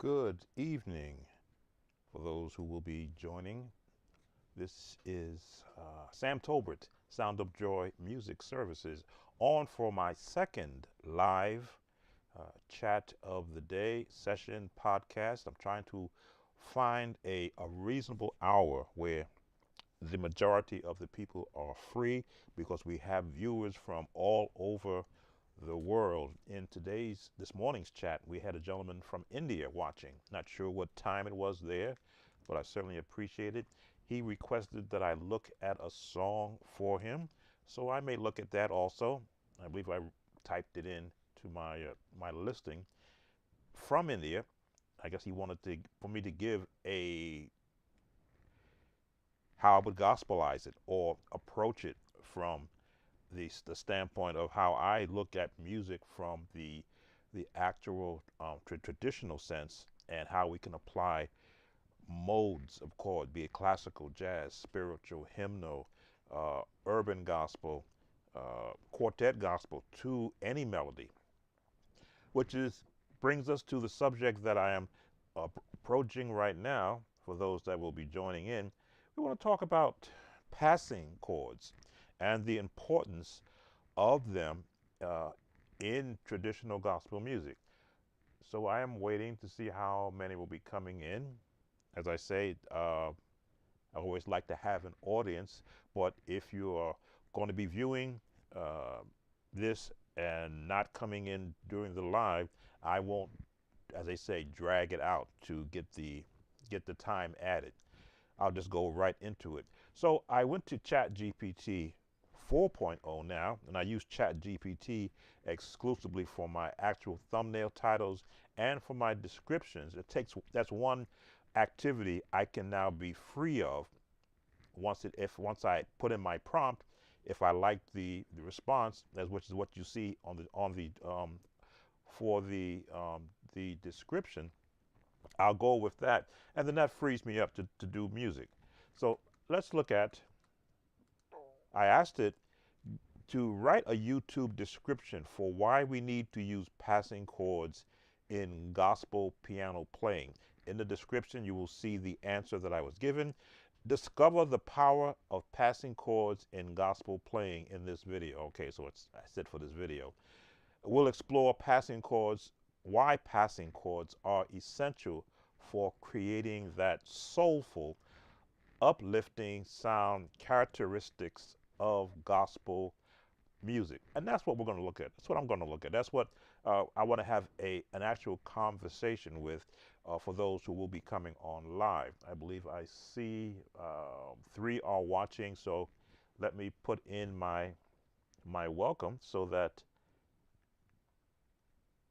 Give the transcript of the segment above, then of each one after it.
Good evening for those who will be joining. This is Sam Tolbert, Sound of Joy Music Services, on for my second live chat of the day session podcast. I'm trying to find a reasonable hour where the majority of the people are free because we have viewers from all over the world. In this morning's chat, we had a gentleman from India watching. Not sure what time it was there, but I certainly appreciate it. He requested that I look at a song for him, so I may look at that also. I believe I typed it in to my listing from India. I guess he wanted for me to give how I would gospelize it or approach it from the standpoint of how I look at music from the actual traditional sense, and how we can apply modes of chord, be it classical, jazz, spiritual, hymnal, urban gospel, quartet gospel, to any melody, which brings us to the subject that I am approaching right now. For those that will be joining in, we want to talk about passing chords and the importance of them in traditional gospel music. So I am waiting to see how many will be coming in. As I say, I always like to have an audience, but if you are going to be viewing this and not coming in during the live, I won't, as they say, drag it out to get the time added. I'll just go right into it. So I went to ChatGPT 4.0 now, and I use ChatGPT exclusively for my actual thumbnail titles and for my descriptions. That's one activity I can now be free of once I put in my prompt. If I like the response, which is what you see for the description, I'll go with that, and then that frees me up to do music. So let's look at, I asked it to write a YouTube description for why we need to use passing chords in gospel piano playing. In the description, you will see the answer that I was given. Discover the power of passing chords in gospel playing in this video. Okay, so that's it for this video. We'll explore passing chords, why passing chords are essential for creating that soulful, uplifting sound characteristics of gospel music. And that's what we're going to look at. That's what I'm going to look at. That's what I want to have an actual conversation with for those who will be coming on live. I believe I see 3 are watching, so let me put in my welcome so that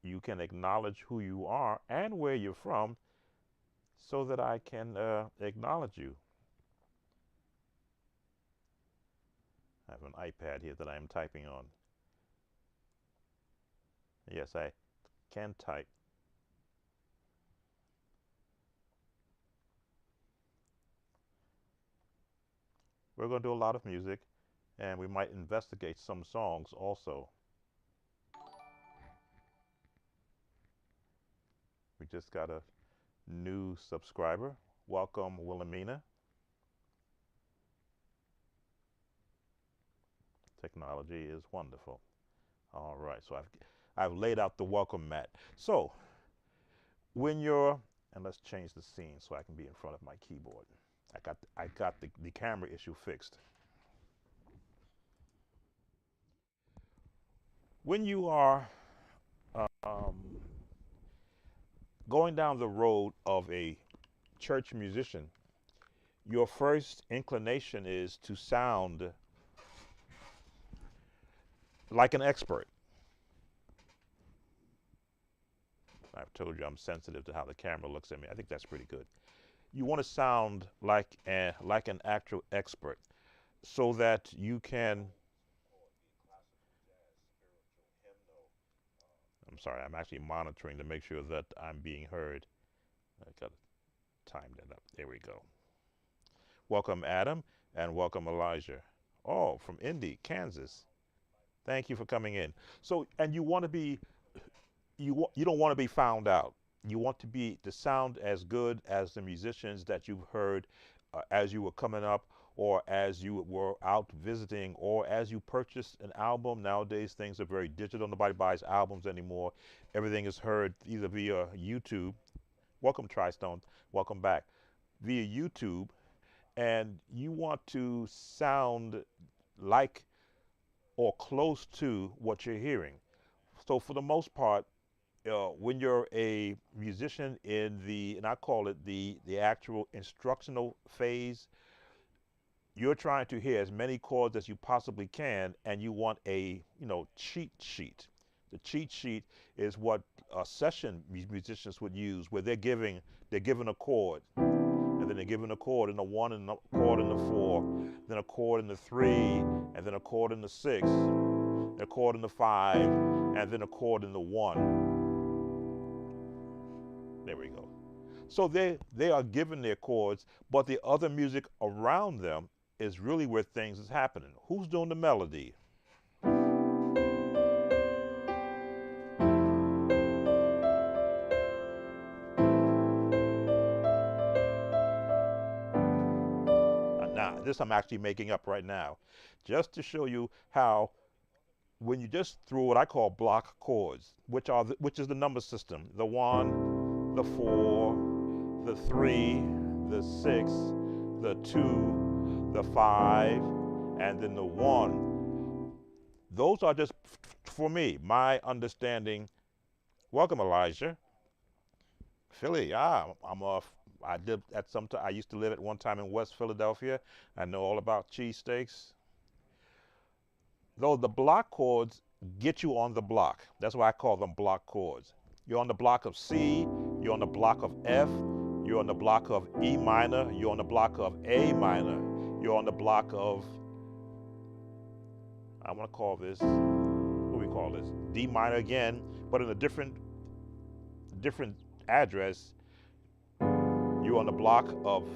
you can acknowledge who you are and where you're from, so that I can acknowledge you. I have an iPad here that I am typing on. Yes, I can type. We're going to do a lot of music, and we might investigate some songs also. We just got a new subscriber. Welcome, Wilhelmina. Technology is wonderful. All right, so I've laid out the welcome mat. So when you're, and let's change the scene so I can be in front of my keyboard. I got the camera issue fixed. When you are going down the road of a church musician, your first inclination is to sound like an expert. I've told you I'm sensitive to how the camera looks at me. I think that's pretty good. You want to sound like an actual expert, so that you can. I'm sorry, I'm actually monitoring to make sure that I'm being heard. I got to time that up. There we go. Welcome, Adam, and welcome, Elijah. Oh, from Indy, Kansas. Thank you for coming in. So, and you want to be, you don't want to be found out. You want to sound as good as the musicians that you've heard as you were coming up, or as you were out visiting, or as you purchased an album. Nowadays, things are very digital. Nobody buys albums anymore. Everything is heard either via YouTube. Welcome, Tristone. Welcome back. Via YouTube, and you want to sound like or close to what you're hearing. So for the most part, when you're a musician in and I call it the actual instructional phase, you're trying to hear as many chords as you possibly can, and you want a cheat sheet. The cheat sheet is what session musicians would use, where they're given a chord, and then they're given a chord in the 1 and a chord in the 4, then a chord in the 3, and then a chord in the 6, a chord in the 5, and then a chord in the 1. There we go. So they are given their chords, but the other music around them is really where things is happening. Who's doing the melody? Now, this I'm actually making up right now, just to show you how when you just throw what I call block chords, which is the number system, the 1, the 4, the 3, the 6, the 2, the 5, and then the 1. Those are just, for me, my understanding. Welcome, Elijah. Philly. I used to live at one time in West Philadelphia. I know all about cheesesteaks. Though the block chords get you on the block. That's why I call them block chords. You're on the block of C, you're on the block of F, you're on the block of E minor, you're on the block of A minor, you're on the block of, I want to call this, what do we call this? D minor again, but in a different address. You're on the block of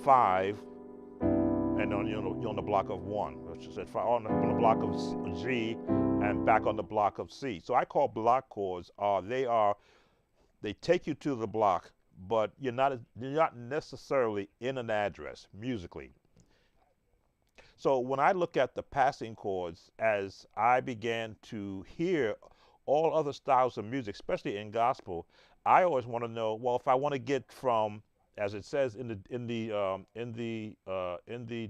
5, and you're on the block of 1, which is on the block of G, and back on the block of C. So I call block chords, they take you to the block, but you're not necessarily in an address musically. So when I look at the passing chords, as I began to hear all other styles of music, especially in gospel, I always want to know, well, if I want to get from, as it says in the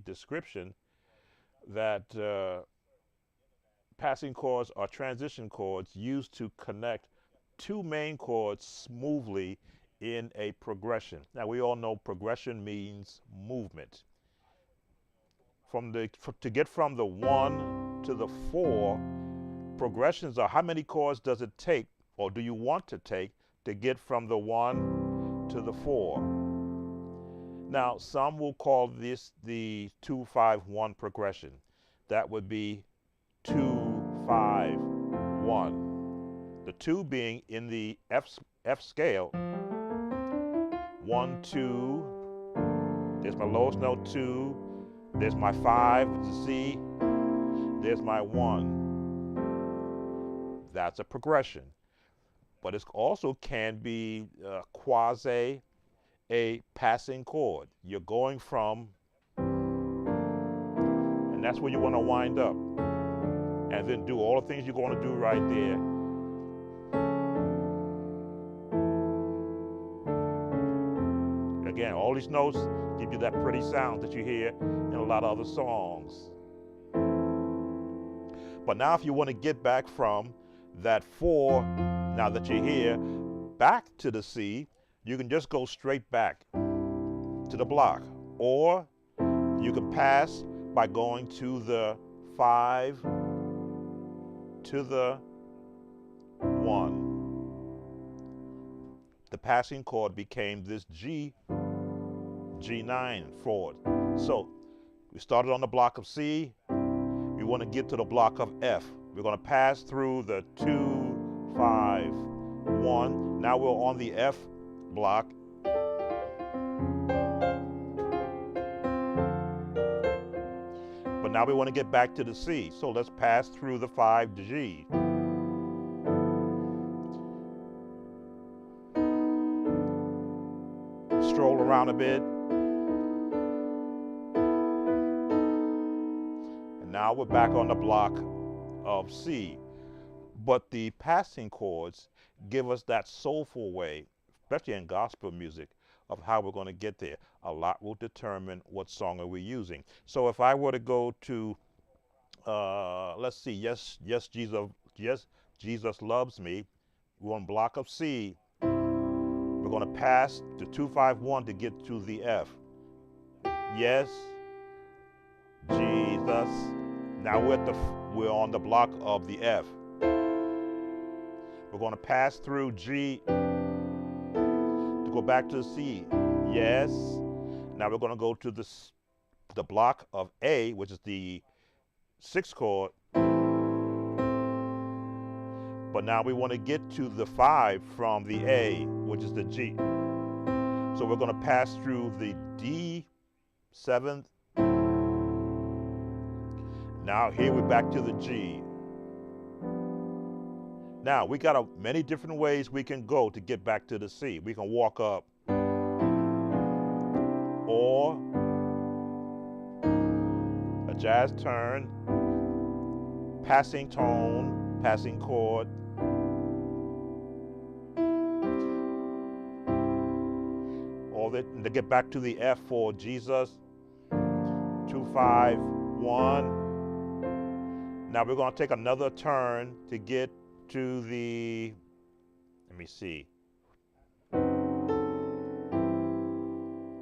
description, that passing chords are transition chords used to connect two main chords smoothly in a progression. Now we all know progression means movement. To get from the 1 to the 4, progressions are how many chords does it take, or do you want to take, to get from the 1 to the 4? Now, some will call this the 2-5-1 progression. That would be 2-5-1. The 2 being in the F scale. 1, 2. There's my lowest note 2. There's my 5, which is C. There's my 1. That's a progression. But it also can be quasi a passing chord. You're going from, and that's where you want to wind up, and then do all the things you're going to do right there. Again, all these notes give you that pretty sound that you hear in a lot of other songs. But now if you want to get back from that 4, now that you're here, back to the C, you can just go straight back to the block. Or you can pass by going to the 5 to the 1. The passing chord became this G9 chord. So we started on the block of C. We want to get to the block of F. We're going to pass through the 2, 5, 1. Now we're on the F block. But now we want to get back to the C. So let's pass through the 5 G. around a bit. And now we're back on the block of C. But the passing chords give us that soulful way, especially in gospel music, of how we're going to get there. A lot will determine what song are we using. So if I were to go to, let's see, yes, Jesus loves me. We're on block of C. We're going to pass the 2-5-1 to get to the F. Yes, Jesus. Now we're on the block of the F. We're going to pass through G to go back to C. Yes. Now we're going to go to the block of A, which is the 6th chord. But now we want to get to the 5 from the A, which is the G. So we're going to pass through the D, 7th. Now here we're back to the G. Now we got many different ways we can go to get back to the C. We can walk up, or a jazz turn, passing tone, passing chord, or to get back to the F for Jesus, 2-5-1. Now we're going to take another turn to get to the, let me see.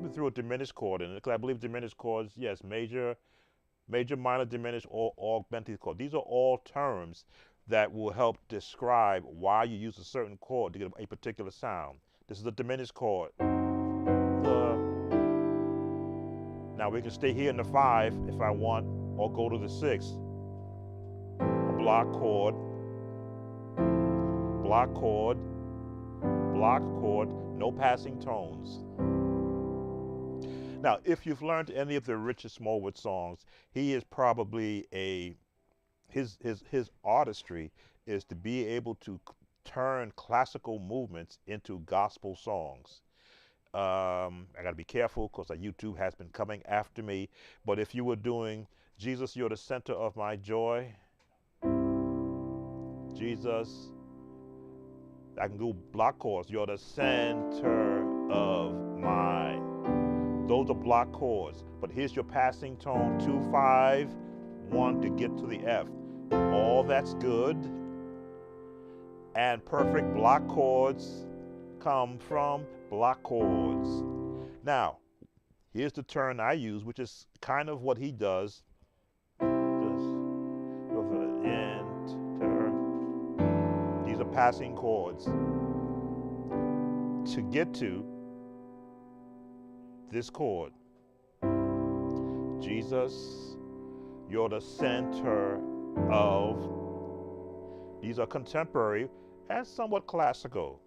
We threw a diminished chord in it because I believe diminished chords, yes, major, minor, diminished, or augmented chord. These are all terms that will help describe why you use a certain chord to get a particular sound. This is a diminished chord. Now we can stay here in the 5 if I want, or go to the 6. A block chord, block chord, block chord, no passing tones. Now, if you've learned any of the Richard Smallwood songs, he is probably his artistry is to be able to turn classical movements into gospel songs. I got to be careful because YouTube has been coming after me. But if you were doing Jesus, you're the center of my joy. Jesus, I can go block chords. You're the center of my. Those are block chords. But here's your passing tone, 2-5-1 to get to the F. All that's good. And perfect block chords come from block chords. Now, here's the turn I use, which is kind of what he does. Just go for the enter. These are passing chords. To get to this chord, Jesus, you're the center of. These are contemporary and somewhat classical.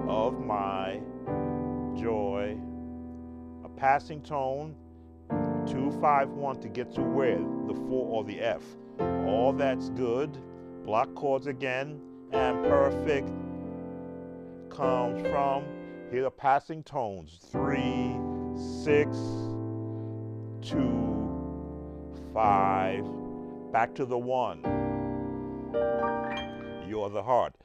Of my joy, a passing tone, 2-5-1 to get to where? The 4 or the F. All that's good. Block chords again, and perfect comes from, here are passing tones, 3, 6, 2, 5, back to the 1. You're the heart.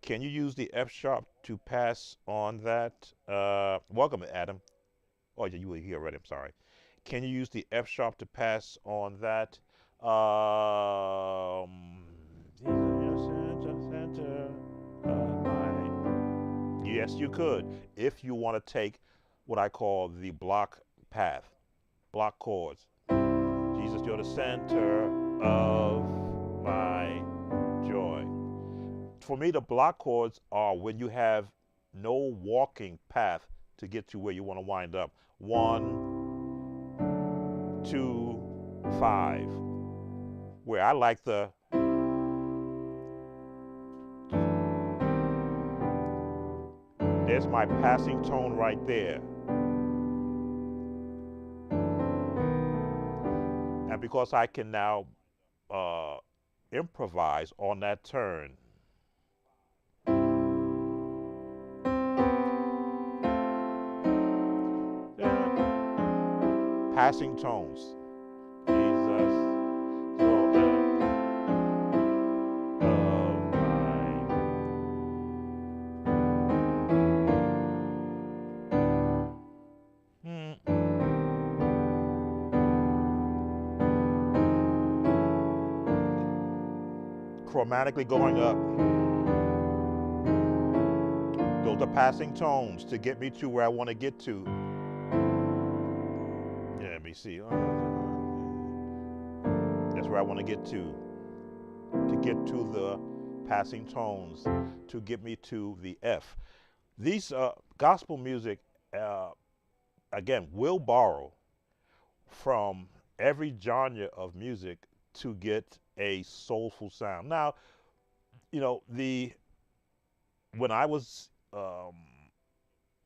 Can you use the F sharp to pass on that? Welcome, Adam. Oh, yeah, you were here already. I'm sorry. Can you use the F sharp to pass on that? Yes, you could. If you want to take what I call the block path, block chords. Jesus, you're the center of my joy. For me, the block chords are when you have no walking path to get to where you want to wind up. 1, 2, 5. Where I like there's my passing tone right there. And because I can now improvise on that turn, passing tones. Jesus, you're of mine. Chromatically going up. Those are passing tones to get me to where I want to get to. Yeah, let me see. That's where I want to get to. To get to the passing tones, to get me to the F. These gospel music, again, will borrow from every genre of music to get a soulful sound. Now, you know, when I was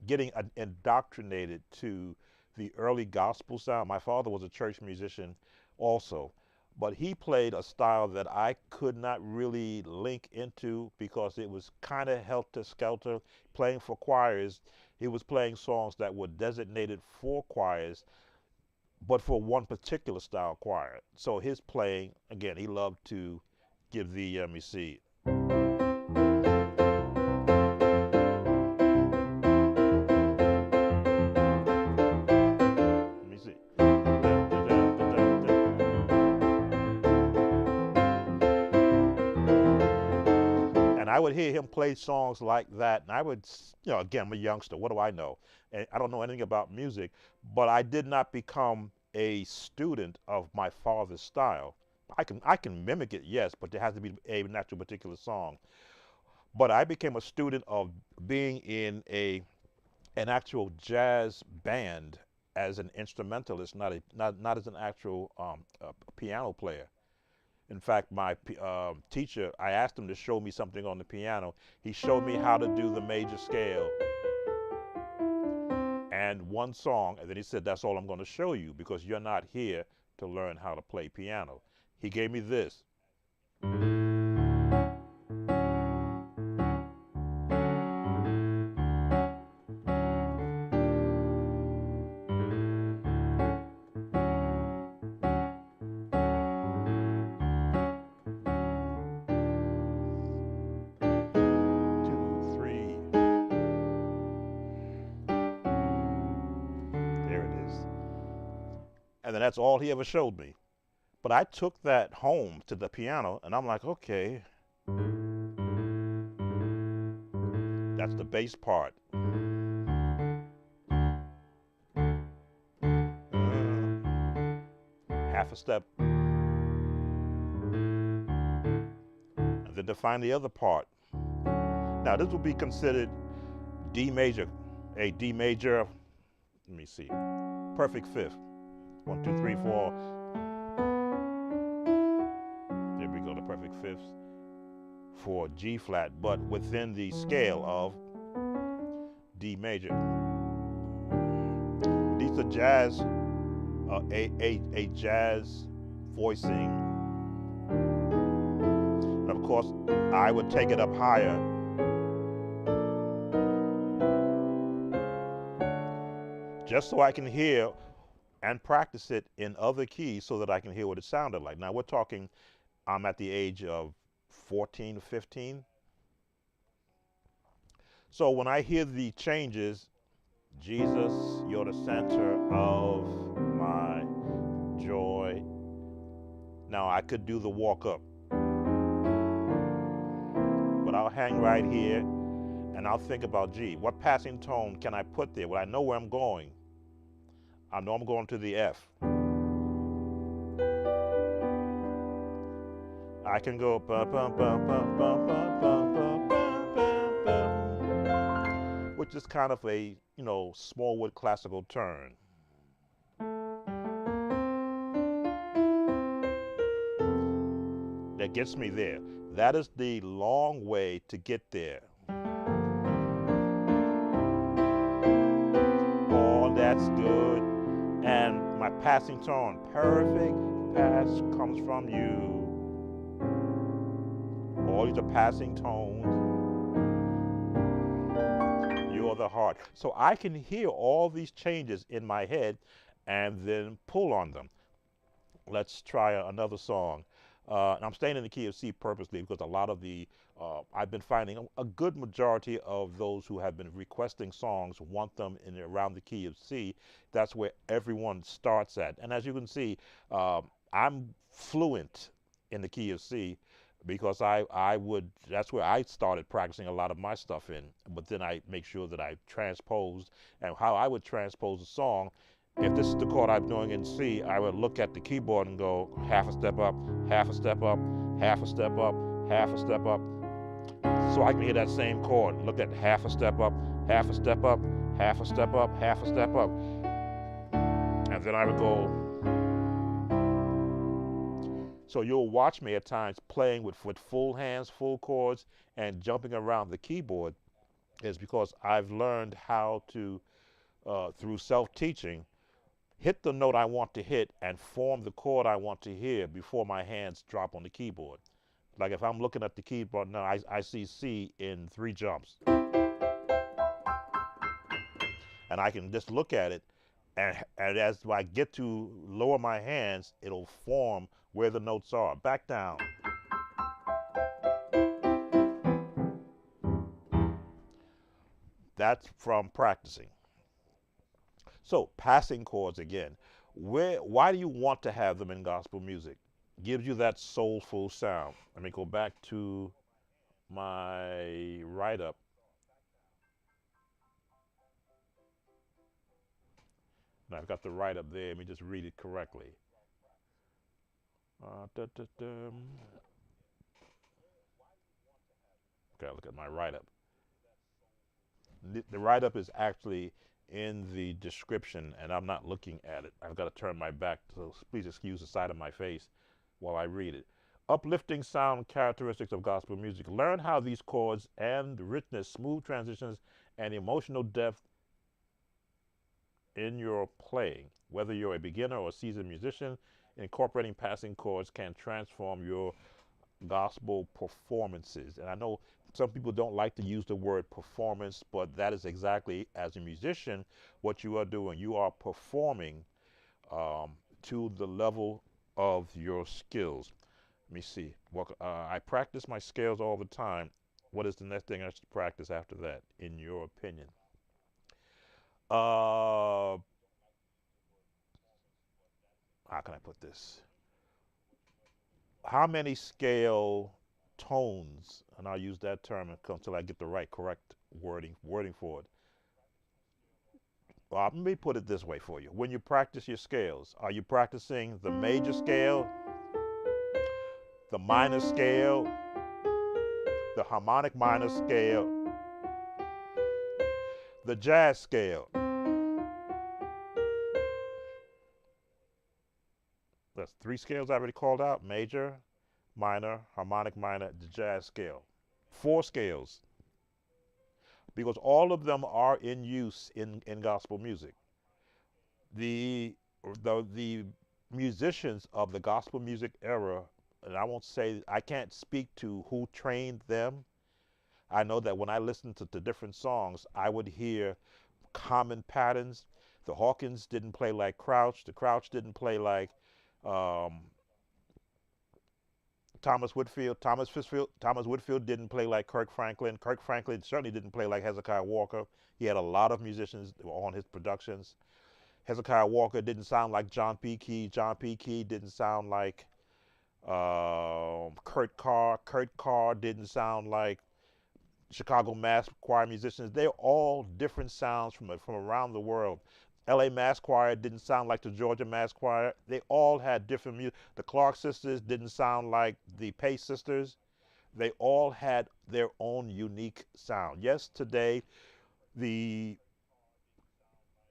getting indoctrinated to the early gospel sound, my father was a church musician also, but he played a style that I could not really link into because it was kind of helter-skelter. Playing for choirs, he was playing songs that were designated for choirs, but for one particular style choir. So his playing, again, he loved to give the, let me see. Let me see. And I would hear him play songs like that, and I would, you know, again, I'm a youngster, what do I know? And I don't know anything about music, but I did not become a student of my father's style. I can mimic it, yes, but there has to be a natural particular song. But I became a student of being in an actual jazz band as an instrumentalist, not as an actual piano player. In fact, my teacher, I asked him to show me something on the piano. He showed me how to do the major scale and one song, and then he said, that's all I'm going to show you because you're not here to learn how to play piano. He gave me this. And then that's all he ever showed me. But I took that home to the piano, and I'm like, okay, that's the bass part. Half a step. And then to find the other part. Now, this would be considered D major, a D major, let me see, perfect fifth. 1, 2, 3, 4. There we go, the perfect fifths for G flat, but within the scale of D major. These are jazz, a jazz voicing. And of course, I would take it up higher. Just so I can hear and practice it in other keys so that I can hear what it sounded like. Now we're talking, I'm at the age of 14, 15. So when I hear the changes, Jesus, you're the center of my joy. Now I could do the walk up, but I'll hang right here and I'll think about G. What passing tone can I put there? Well, I know where I'm going. I know I'm going to the F. I can go bum, bum, bum, bum, bum, bum, bum, bum, bum, bum, which is kind of a, you know, Smallwood classical turn. That gets me there. That is the long way to get there. Oh, that's good. And my passing tone, perfect pass comes from you. All these are passing tones. You're the heart. So I can hear all these changes in my head, and then pull on them. Let's try another song. And I'm staying in the key of C purposely because a lot of I've been finding a good majority of those who have been requesting songs want them in around the key of C. That's where everyone starts at. And as you can see, I'm fluent in the key of C because that's where I started practicing a lot of my stuff in. But then I make sure that I transposed, and how I would transpose a song. If this is the chord I'm doing in C, I would look at the keyboard and go half a step up, half a step up, half a step up, half a step up. So I can hear that same chord. Look at half a step up, half a step up, half a step up, half a step up. And then I would go. So you'll watch me at times playing with full hands, full chords, and jumping around the keyboard is because I've learned how to, through self-teaching, hit the note I want to hit and form the chord I want to hear before my hands drop on the keyboard. Like if I'm looking at the keyboard now, I see C in 3 jumps. And I can just look at it, and as I get to lower my hands, it'll form where the notes are. Back down. That's from practicing. So passing chords again. Why do you want to have them in gospel music? Gives you that soulful sound. Let me go back to my write up. Now I've got the write up there. Let me just read it correctly. Da, da, da. Okay, look at my write up. The write up is actually in the description, and I'm not looking at it. I've got to turn my back, so please excuse the side of my face while I read it. Uplifting sound characteristics of gospel music. Learn how these chords and richness, smooth transitions, and emotional depth in your playing. Whether you're a beginner or a seasoned musician, incorporating passing chords can transform your gospel performances. And I know some people don't like to use the word performance, but that is exactly, as a musician, what you are doing. You are performing um, to the level of your skills. Let me see. Well, I practice my scales all the time. What is the next thing I should practice after that, in your opinion? How can I put this? How many scale tones, and I'll use that term until I get the right correct wording for it. Well, let me put it this way for you. When you practice your scales, are you practicing the major scale, the minor scale, the harmonic minor scale, the jazz scale? That's 3 scales I already called out: major, minor, harmonic minor, the jazz scale. 4 scales, because all of them are in use in gospel music. The the musicians of the gospel music era, and I won't say, I can't speak to who trained them. I know that when I listened to different songs, I would hear common patterns. The Hawkins didn't play like Crouch. The Crouch didn't play like um, Thomas Whitfield. Thomas Whitfield didn't play like Kirk Franklin. Kirk Franklin certainly didn't play like Hezekiah Walker. He had a lot of musicians on his productions. Hezekiah Walker didn't sound like John P. Key. John P. Key didn't sound like Kurt Carr. Kurt Carr didn't sound like Chicago Mass Choir musicians. They're all different sounds from around the world. LA Mass Choir didn't sound like the Georgia Mass Choir. They all had different music. The Clark sisters didn't sound like the Pace sisters. They all had their own unique sound. Yes, today the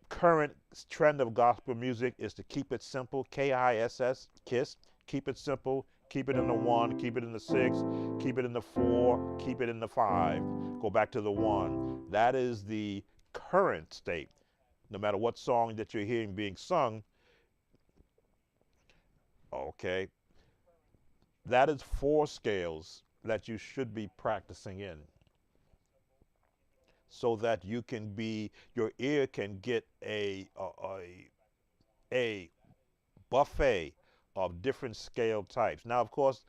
current trend of gospel music is to keep it simple. KISS, KISS. Keep it simple. Keep it in the 1, keep it in the 6, keep it in the 4, keep it in the 5. Go back to the 1. That is the current state. No matter what song that you're hearing being sung, okay, that is 4 scales that you should be practicing in, so that you can be, your ear can get a buffet of different scale types. Now, of course,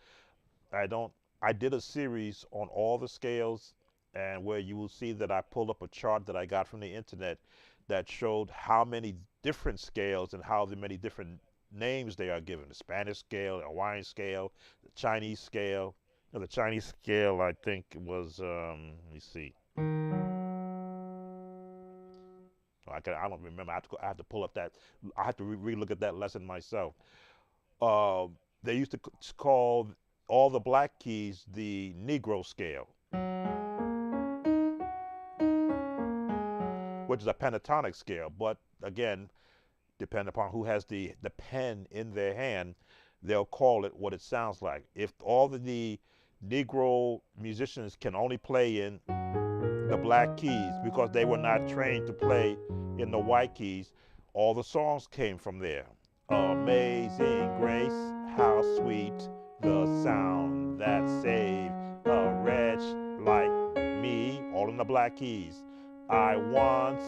I don't. I did a series on all the scales, and where you will see that I pulled up a chart that I got from the internet that showed how many different scales and how many different names they are given: the Spanish scale, the Hawaiian scale, the Chinese scale. The Chinese scale, I think, was. Let me see. I don't remember. I have to pull up that. I have to re-look at that lesson myself. Uh, they used to call all the black keys the Negro scale, which is a pentatonic scale. But again, depending upon who has the pen in their hand, they'll call it what it sounds like. If all the Negro musicians can only play in the black keys because they were not trained to play in the white keys, all the songs came from there. Amazing grace, how sweet the sound that saved a wretch like me, all in the black keys. I once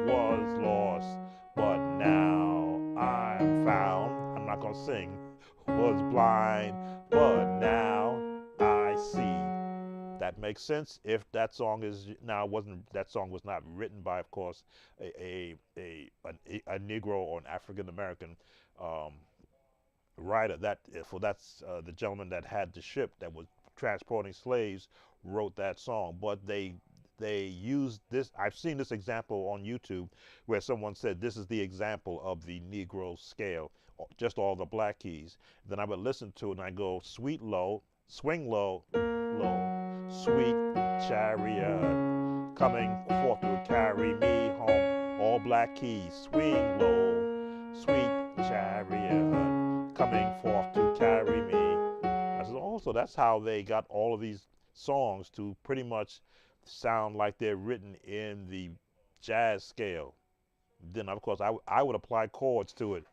was lost, but now I'm found. I'm not gonna sing. Was blind, but now I see. That makes sense. If that song is now wasn't that song was not written by, of course, a Negro or an African American um, writer. That's the gentleman that had the ship that was transporting slaves wrote that song. But they used this. I've seen this example on YouTube where someone said this is the example of the Negro scale, just all the black keys. Then I would listen to it and I go sweet low, swing low, low, sweet chariot coming forth to carry me home. All black keys, swing low, sweet chariot coming forth to carry me. I said, oh, so that's how they got all of these songs to pretty much sound like they're written in the jazz scale. Then, of course, I would apply chords to it.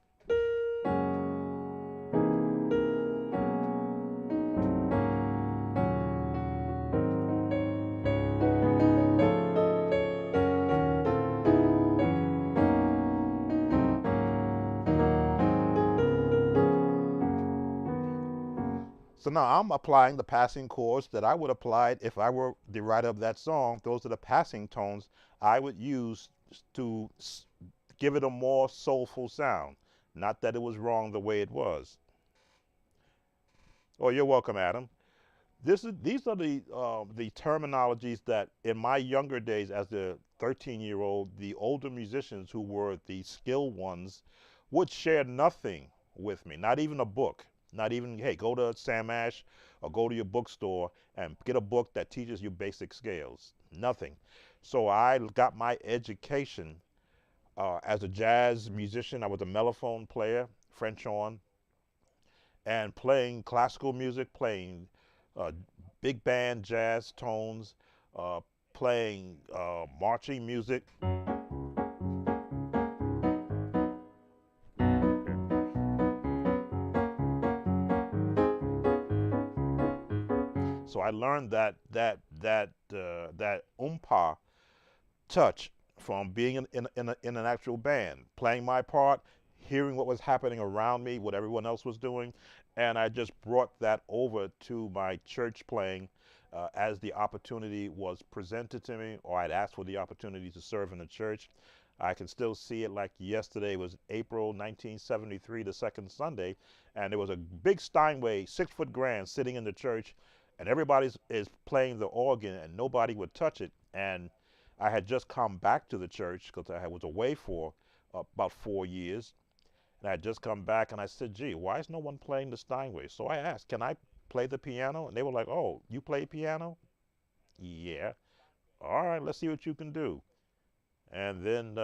So now I'm applying the passing chords that I would apply if I were the writer of that song. Those are the passing tones I would use to give it a more soulful sound. Not that it was wrong the way it was. Oh, you're welcome, Adam. These are the terminologies that in my younger days as a 13-year-old, the older musicians who were the skilled ones would share nothing with me, not even a book. Not even, hey, go to Sam Ash or go to your bookstore and get a book that teaches you basic scales. Nothing. So I got my education as a jazz musician. I was a mellophone player, French horn, and playing classical music, playing big band jazz tones, playing marching music. So I learned that umpa touch from being in an actual band, playing my part, hearing what was happening around me, what everyone else was doing, and I just brought that over to my church playing as the opportunity was presented to me, or I'd asked for the opportunity to serve in the church. I can still see it like yesterday was April 1973, the second Sunday, and there was a big Steinway 6-foot grand sitting in the church, and everybody is playing the organ and nobody would touch it. And I had just come back to the church because I was away for about 4 years. And I had just come back and I said, gee, why is no one playing the Steinway? So I asked, can I play the piano? And they were like, oh, you play piano? Yeah. All right, let's see what you can do. And then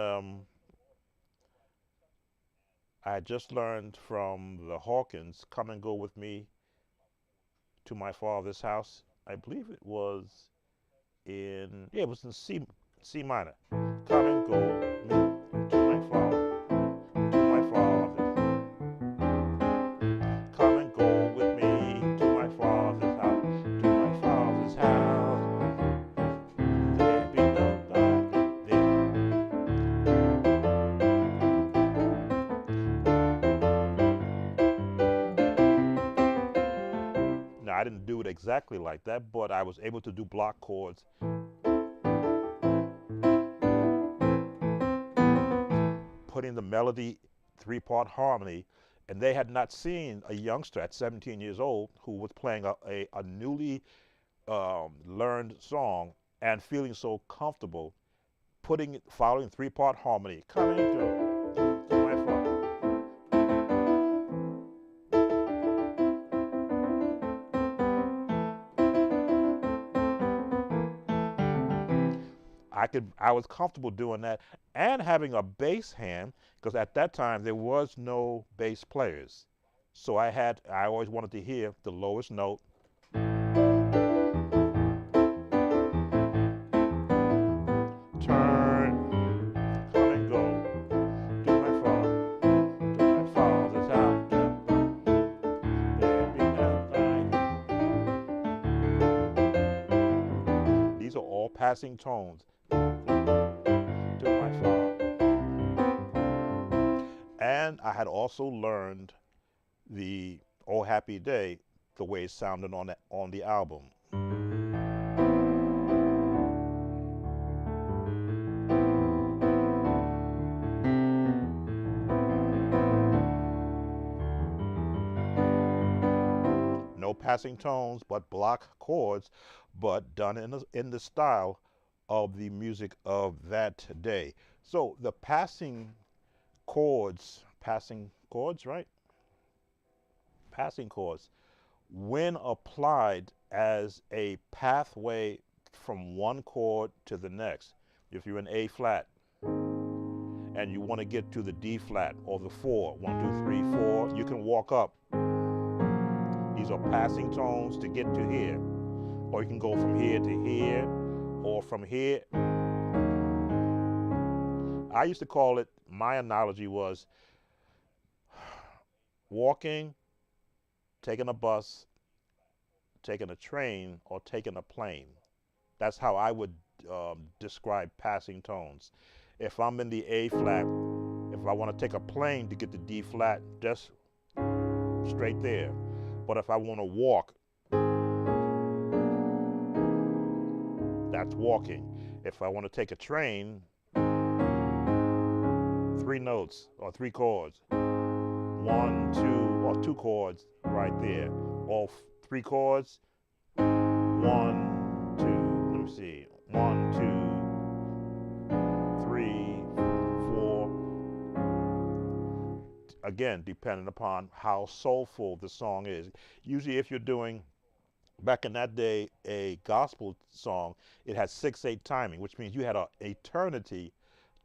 I had just learned from the Hawkins, come and go with me to my father's house. I believe it was it was in C minor. Come and go me to my father, to my father's. Come and go with me to my father's house, to my father's house. There be nobody there. I didn't do it exactly like that, but I was able to do block chords, putting the melody, three-part harmony, and they had not seen a youngster at 17 years old who was playing a newly learned song and feeling so comfortable putting following three-part harmony. Coming to my phone. I was comfortable doing that and having a bass hand because at that time there was no bass players. So I always wanted to hear the lowest note. Turn, come and go. Do my father's house. These are all passing tones. To my father. And I had also learned the Oh Happy Day the way it sounded on the album. No passing tones, but block chords, but done in the style of the music of that day. So the passing chords, right? Passing chords, when applied as a pathway from one chord to the next, if you're in A flat and you want to get to the D flat or the 4, 1, 2, 3, 4, you can walk up. These are passing tones to get to here. Or you can go from here to here, or from here. I used to call it, my analogy was walking, taking a bus, taking a train, or taking a plane. That's how I would describe passing tones. If I'm in the A flat, if I want to take a plane to get to D flat, just straight there. But if I want to walk, that's walking. If I want to take a train, 3 notes or 3 chords. 1, 2, or 2 chords right there. All 3 chords. 1, 2, let me see. 1, 2, 3, 4. Again, depending upon how soulful the song is. Usually if you're doing, back in that day, a gospel song, it had 6/8 timing, which means you had an eternity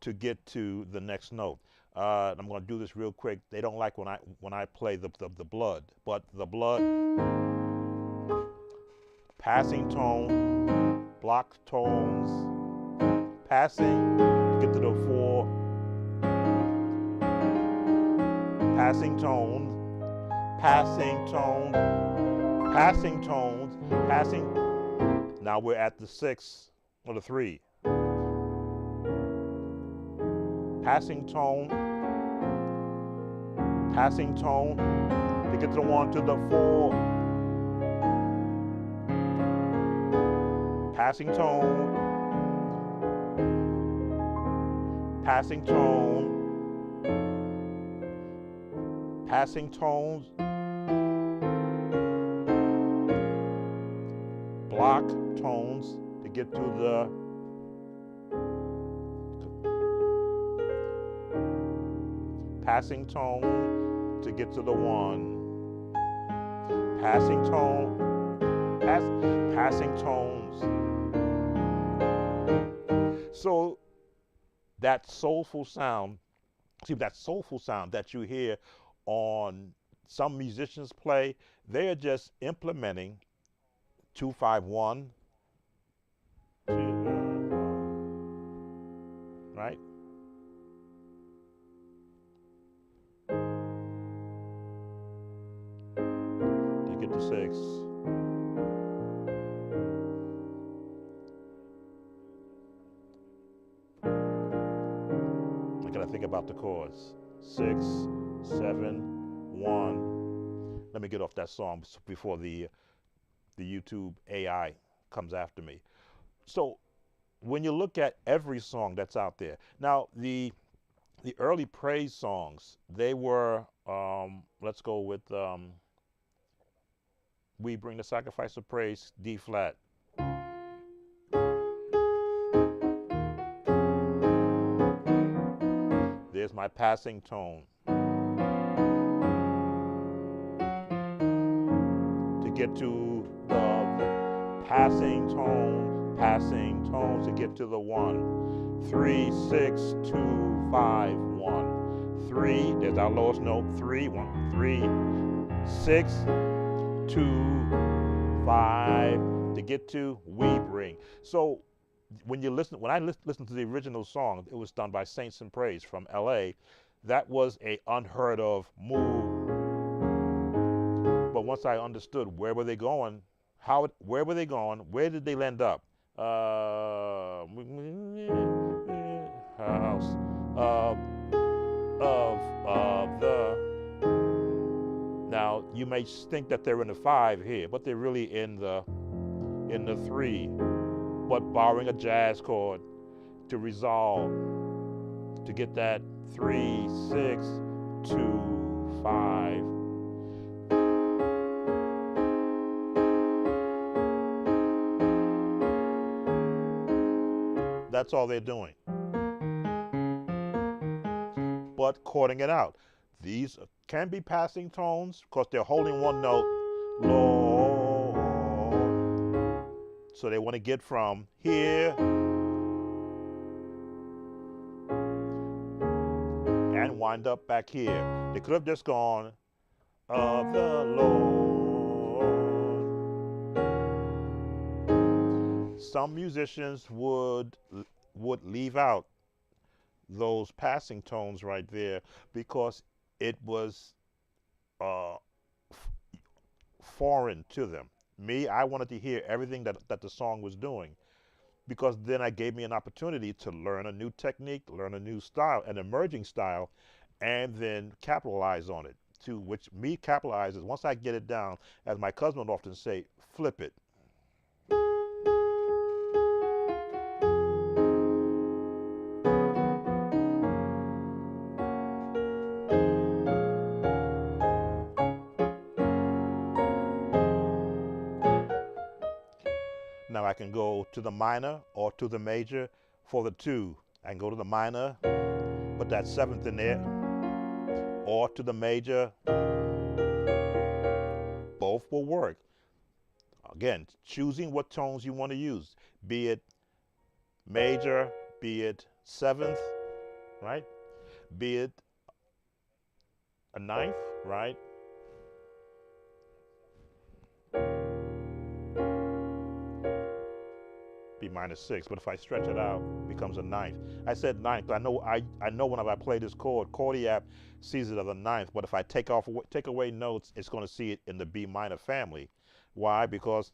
to get to the next note. I'm going to do this real quick. They don't like when I play the blood, but the blood, passing tone, block tones, passing, get to the 4, passing tones, passing tones, passing tones, passing. Now we're at the 6 or the 3. Passing tone, to get to the 1 to the 4. Passing tone, passing tone, passing tones, block tones to get to the passing tone to get to the 1. Passing tone, passing tones. So that soulful sound, that you hear on some musicians play, they're just implementing 2-5-1, right? To get to 6. I gotta think about the chords. 6, 7, 1. Let me get off that song before the the YouTube AI comes after me. So when you look at every song that's out there, now the early praise songs, they were let's go with We Bring the Sacrifice of Praise, D flat. There's my passing tone. To get to the passing tone to get to the 1. 3, 6, 2, 5, 1. 3, there's our lowest note. 3, 1, 3, 6, 2, 5 to get to We Bring. So when I listened to the original song, it was done by Saints in Praise from LA. That was a unheard of move. But once I understood where were they going, where were they going, where did they end up? House of the. Now you may think that they're in the 5 here, but they're really in the 3. But borrowing a jazz chord to resolve, to get that 3, 6, 2, 5. That's all they're doing. But chording it out. These can be passing tones because they're holding one note, Lord. So they want to get from here and wind up back here. They could have just gone, of the Lord. Some musicians would leave out those passing tones right there because it was foreign to them. Me, I wanted to hear everything that the song was doing, because then it gave me an opportunity to learn a new technique, learn a new style, an emerging style, and then capitalize on it. To which me capitalizes, once I get it down, as my cousin would often say, flip it. Now I can go to the minor or to the major for the 2. I can go to the minor, put that 7th in there, or to the major. Both will work. Again, choosing what tones you want to use, be it major, be it 7th, right? Be it a 9th, right? B minor 6, but if I stretch it out, it becomes a 9th. I said 9th, but I know whenever I play this chord, Chordiac sees it as a 9th, but if I take away notes, it's going to see it in the B minor family. Why? Because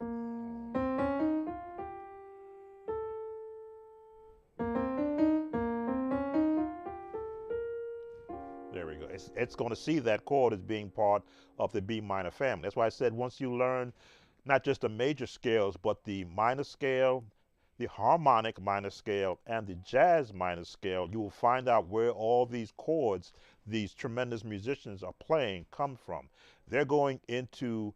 there we go. It's going to see that chord as being part of the B minor family. That's why I said once you learn not just the major scales, but the minor scale, the harmonic minor scale, and the jazz minor scale, you will find out where all these chords, these tremendous musicians are playing, come from. They're going into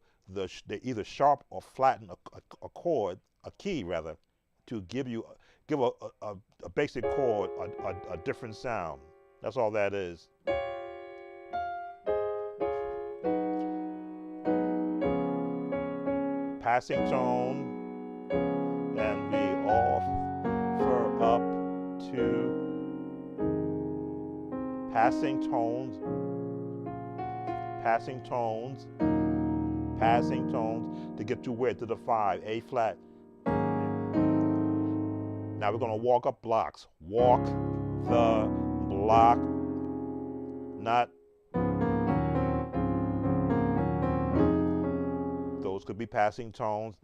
they either sharp or flatten a chord, a key rather, to give a basic chord a different sound. That's all that is. Passing tone, and we offer up to passing tones, to get to where? To the 5, A flat. Now we're going to walk up blocks. Walk the block, not. Those could be passing tones.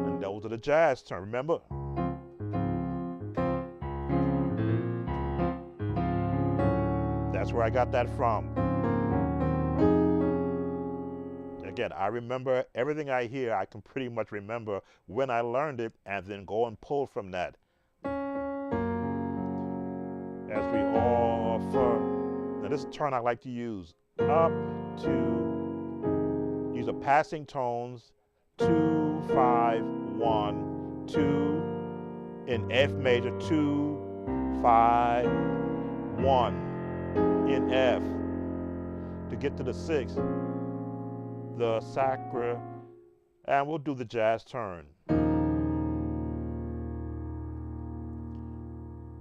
And those are the jazz terms, remember? That's where I got that from. Again, I remember everything I hear. I can pretty much remember when I learned it, and then go and pull from that. As we offer. Now this is a turn I like to use. Up, 2. Use a passing tones. 2, 5, 1, 2. In F major. 2, 5, 1. In F. To get to the 6th, the sacra, and we'll do the jazz turn.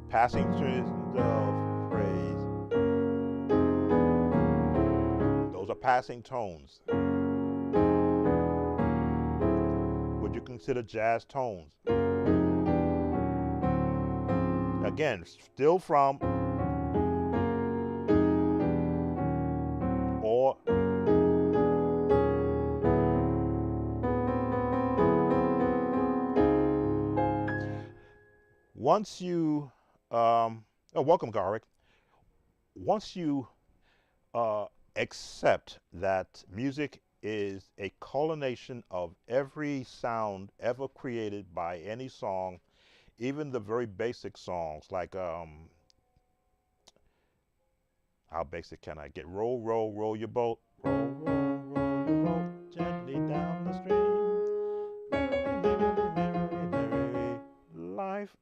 Passing tunes of praise. Those are passing tones. Would you consider jazz tones? Again, still from or once you welcome, Garrick. Once you accept that music is a culmination of every sound ever created by any song, even the very basic songs like how basic can I get? Roll, roll, roll your boat. Roll, roll, roll your boat gently down the stream. Merrily, merrily, merrily, life.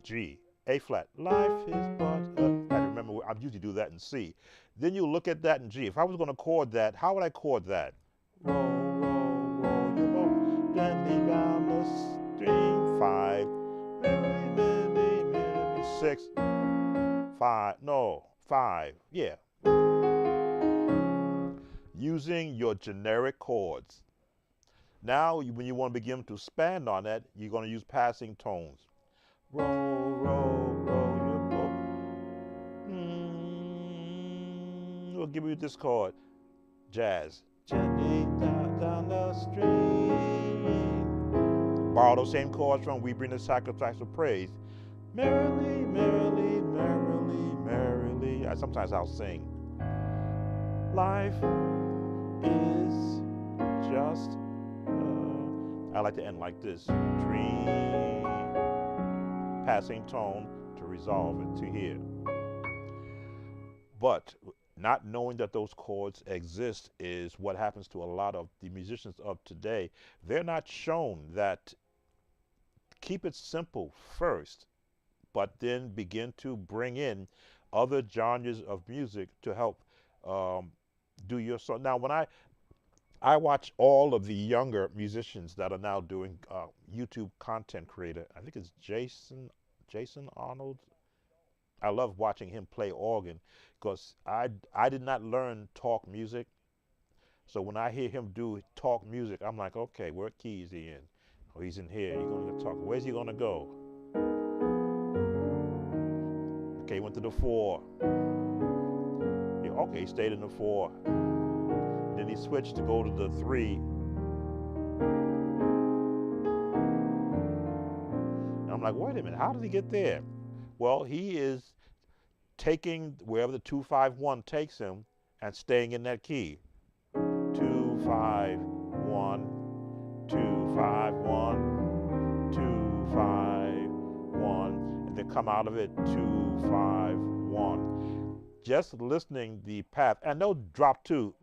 G, A flat. Life is but I remember I usually do that in C. Then you look at that in G. If I was going to chord that, how would I chord that? Roll, roll, roll your boat gently down the stream. 5. Merrily, merrily, merrily. 6. 5. No. 5. Yeah. Using your generic chords. Now, when you want to begin to expand on that, you're going to use passing tones. Roll, roll, roll your boat. We'll give you this chord. Jazz. Gently down the stream. Borrow those same chords from We Bring the Sacrifice of Praise. Merrily, merrily, merrily, merrily. Sometimes I'll sing. Life is just, I like to end like this. Dream. Passing tone to resolve it to here. But not knowing that those chords exist is what happens to a lot of the musicians of today. They're not shown that keep it simple first, but then begin to bring in other genres of music to help do your song. Now, when I watch all of the younger musicians that are now doing YouTube content creator, I think it's Jason Arnold. I love watching him play organ because I did not learn talk music. So when I hear him do talk music, I'm like, okay, what key is he in? Oh, he's in here. He's going to talk. Where's he going to go? Okay, he went to the 4. Yeah, okay, he stayed in the 4. Then he switched to go to the 3. And I'm like, wait a minute, how did he get there? Well, he is taking wherever the 2-5-1 takes him and staying in that key. 2-5-1, 2-5-1, 2-5-1, and then come out of it 2-5-1. Just listening the path, and no drop 2.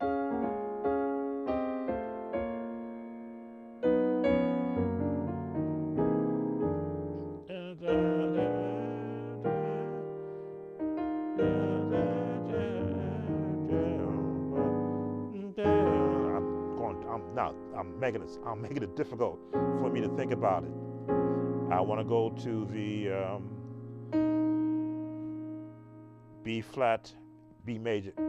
I'm making it difficult for me to think about it. I want to go to the B flat, B major. Two,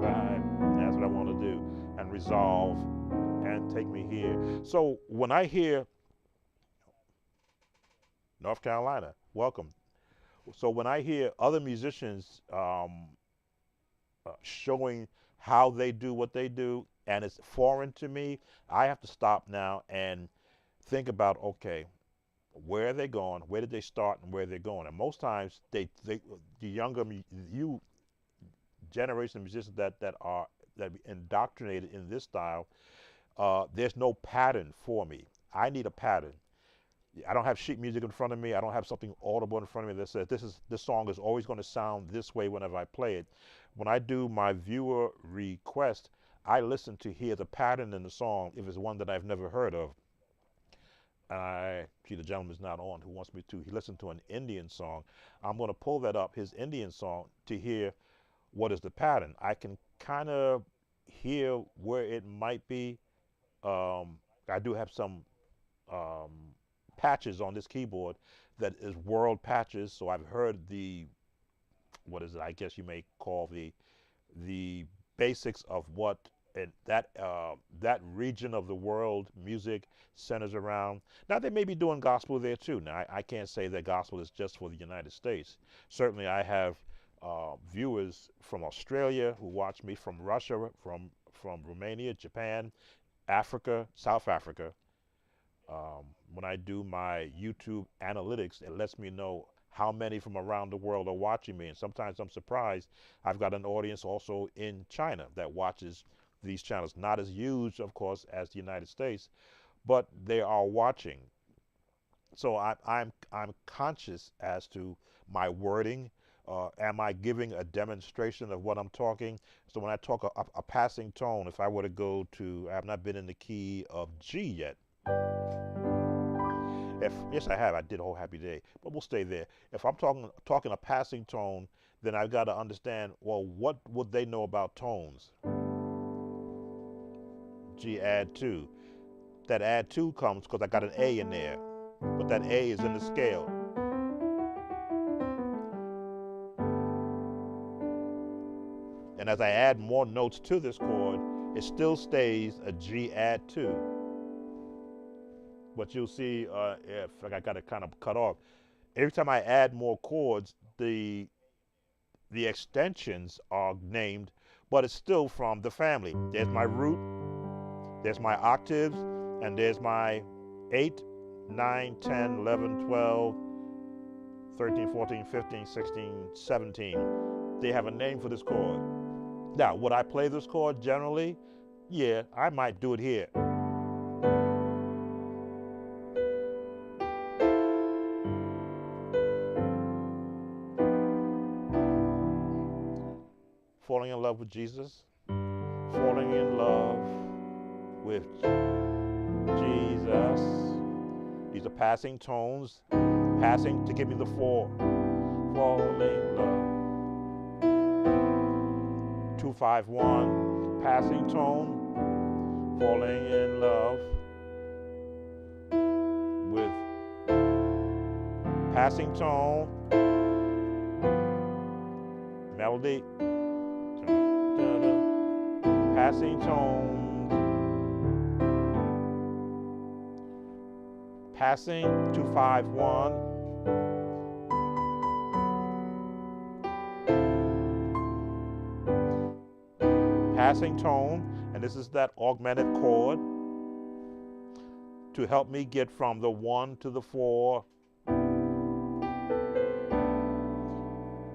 5. That's what I want to do, and resolve, and take me here. So when I hear North Carolina, welcome. So when I hear other musicians showing how they do what they do, and it's foreign to me, I have to stop now and think about, okay, where are they going? Where did they start and where they're going? And most times, the younger you generation of musicians that indoctrinated in this style, there's no pattern for me. I need a pattern. I don't have sheet music in front of me. I don't have something audible in front of me that says this song is always going to sound this way whenever I play it. When I do my viewer request, I listen to hear the pattern in the song if it's one that I've never heard of. I see the gentleman's not on who wants me to. He listened to an Indian song. I'm going to pull that up, his Indian song, to hear what is the pattern. I can kind of hear where it might be. I do have some um, patches on this keyboard that is world patches. So I've heard what is it? I guess you may call the basics of what that region of the world music centers around. Now they may be doing gospel there too. Now I can't say that gospel is just for the United States. Certainly I have viewers from Australia who watch me, from Russia, from Romania, Japan, Africa, South Africa. When I do my YouTube analytics, it lets me know how many from around the world are watching me. And sometimes I'm surprised. I've got an audience also in China that watches these channels. Not as huge, of course, as the United States, but they are watching. So I'm conscious as to my wording. Am I giving a demonstration of what I'm talking? So when I talk a passing tone, if I were to go to, I have not been in the key of G yet. Yes, I have. I did Oh Happy Day, but we'll stay there. If I'm talking a passing tone, then I've got to understand, well, what would they know about tones? G add 2. That add 2 comes because I got an A in there, but that A is in the scale. And as I add more notes to this chord, it still stays a G add 2. But you'll see, if I got it kind of cut off, every time I add more chords, the extensions are named, but it's still from the family. There's my root, there's my octaves, and there's my 8, 9, 10, 11, 12, 13, 14, 15, 16, 17. They have a name for this chord. Now, would I play this chord generally? Yeah, I might do it here. Falling in love with Jesus, falling in love with Jesus. These are passing tones, passing to give me the 4. Falling in love. 2, 5, 1, passing tone, falling in love with passing tone, melody, passing tones, passing 2, 5, 1, passing tone, and this is that augmented chord to help me get from the 1 to the 4.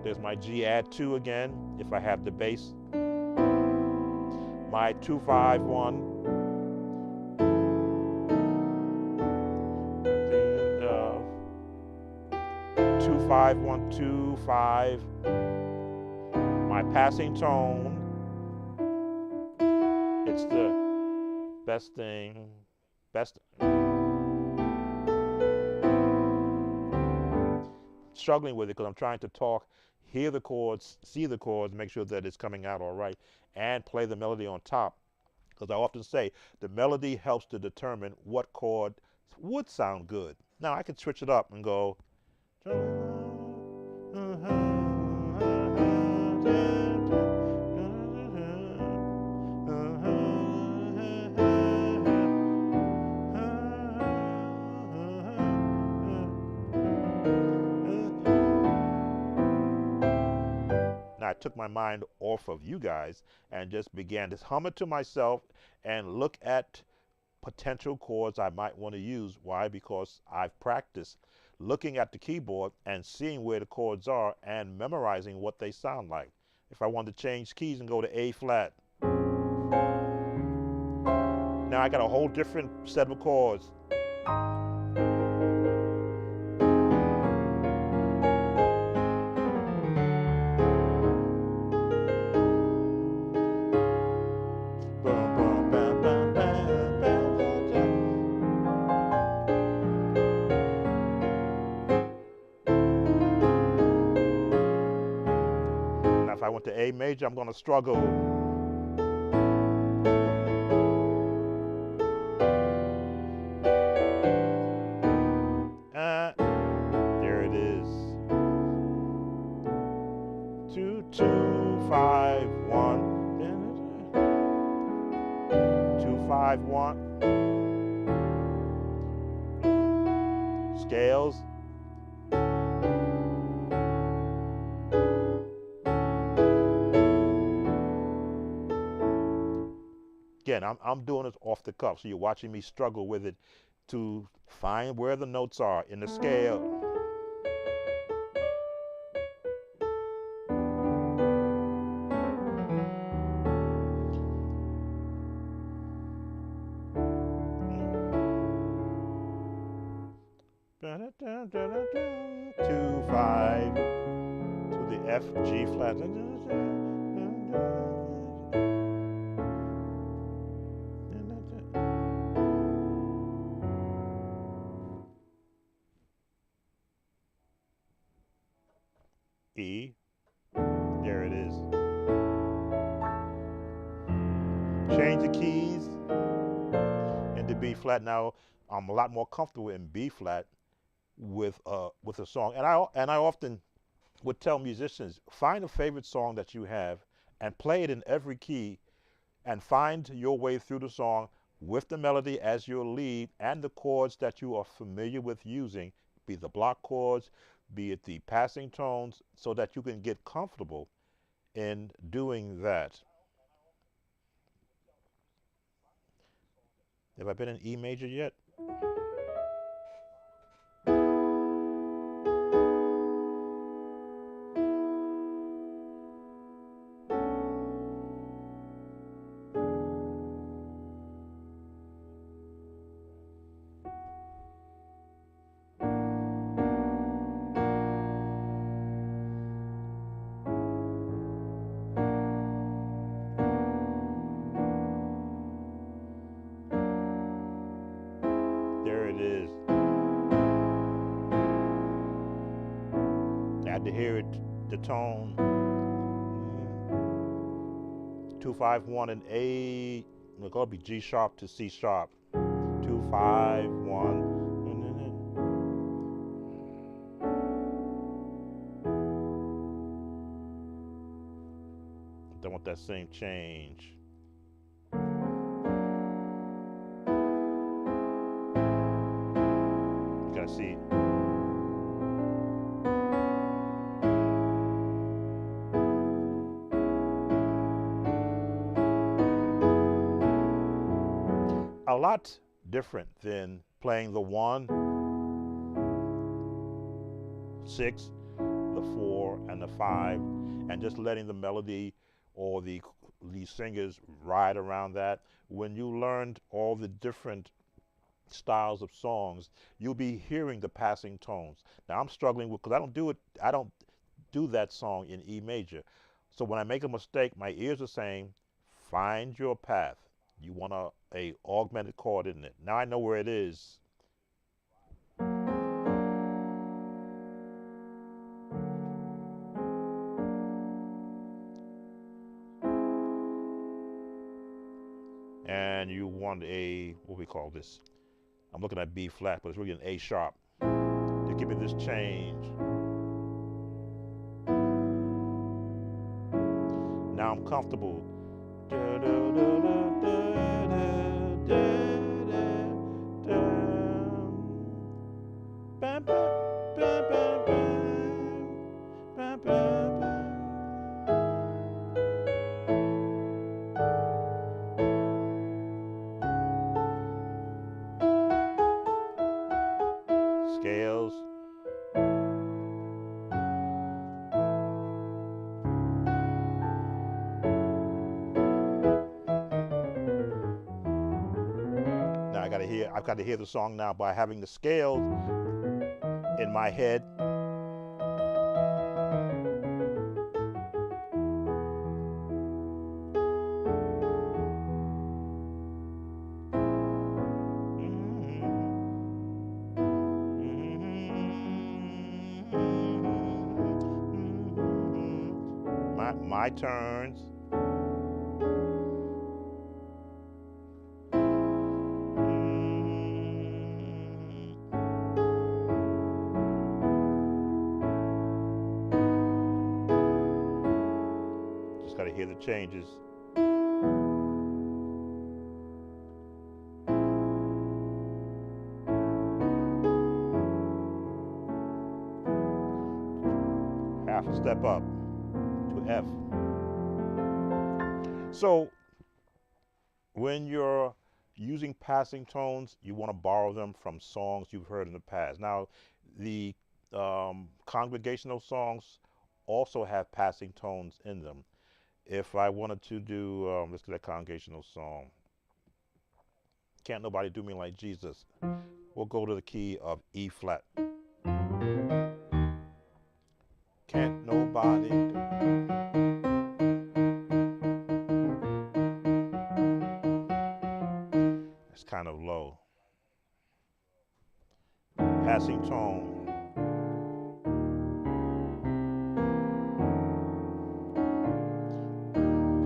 There's my G add 2 again, if I have the bass. My 2, 5, 1. 2, 5, 1, 2, 5. My passing tone. It's the best thing. Struggling with it because I'm trying to talk, hear the chords, see the chords, make sure that it's coming out all right, and play the melody on top. Because I often say the melody helps to determine what chord would sound good. Now I can switch it up and go. I took my mind off of you guys and just began to hum it to myself and look at potential chords I might want to use. Why? Because I've practiced looking at the keyboard and seeing where the chords are and memorizing what they sound like. If I want to change keys and go to A flat, now I got a whole different set of chords. Now if I went to A major, I'm going to struggle. There it is. 2, 2, 5, 1. 2, 5, 1. Scales. Again, I'm doing this off the cuff, so you're watching me struggle with it to find where the notes are in the scale. Two, 5 to the F, G flat. E, there it is. Change the keys into B flat. Now I'm a lot more comfortable in B flat with a song, and I often would tell musicians, find a favorite song that you have and play it in every key, and find your way through the song with the melody as your lead and the chords that you are familiar with using, be it the block chords, be it the passing tones, so that you can get comfortable in doing that. Have I been in E major yet? There it is. I had to hear it, the tone. 2, 5, 1 and A. It's going to be G sharp to C sharp. 2, 5, 1. Don't want that same change. You gotta see. A lot different than playing the 1, 6, the 4, and the 5, and just letting the melody or the singers ride around that. When you learned all the different styles of songs, you'll be hearing the passing tones. Now I'm struggling with, because I don't do that song in E major. So when I make a mistake, my ears are saying, find your path. You want a augmented chord in it. Now I know where it is. And you want a, what we call this? I'm looking at B flat, but it's really an A sharp to give me this change. Now I'm comfortable. I've got to hear the song now by having the scales in my head. My turns. Just got to hear the changes. Half a step up to F. So when you're using passing tones, you want to borrow them from songs you've heard in the past. Now, the congregational songs also have passing tones in them. If I wanted to do, let's get a congregational song. Can't Nobody Do Me Like Jesus. We'll go to the key of E flat. Can't nobody do me. It's kind of low. Passing tone.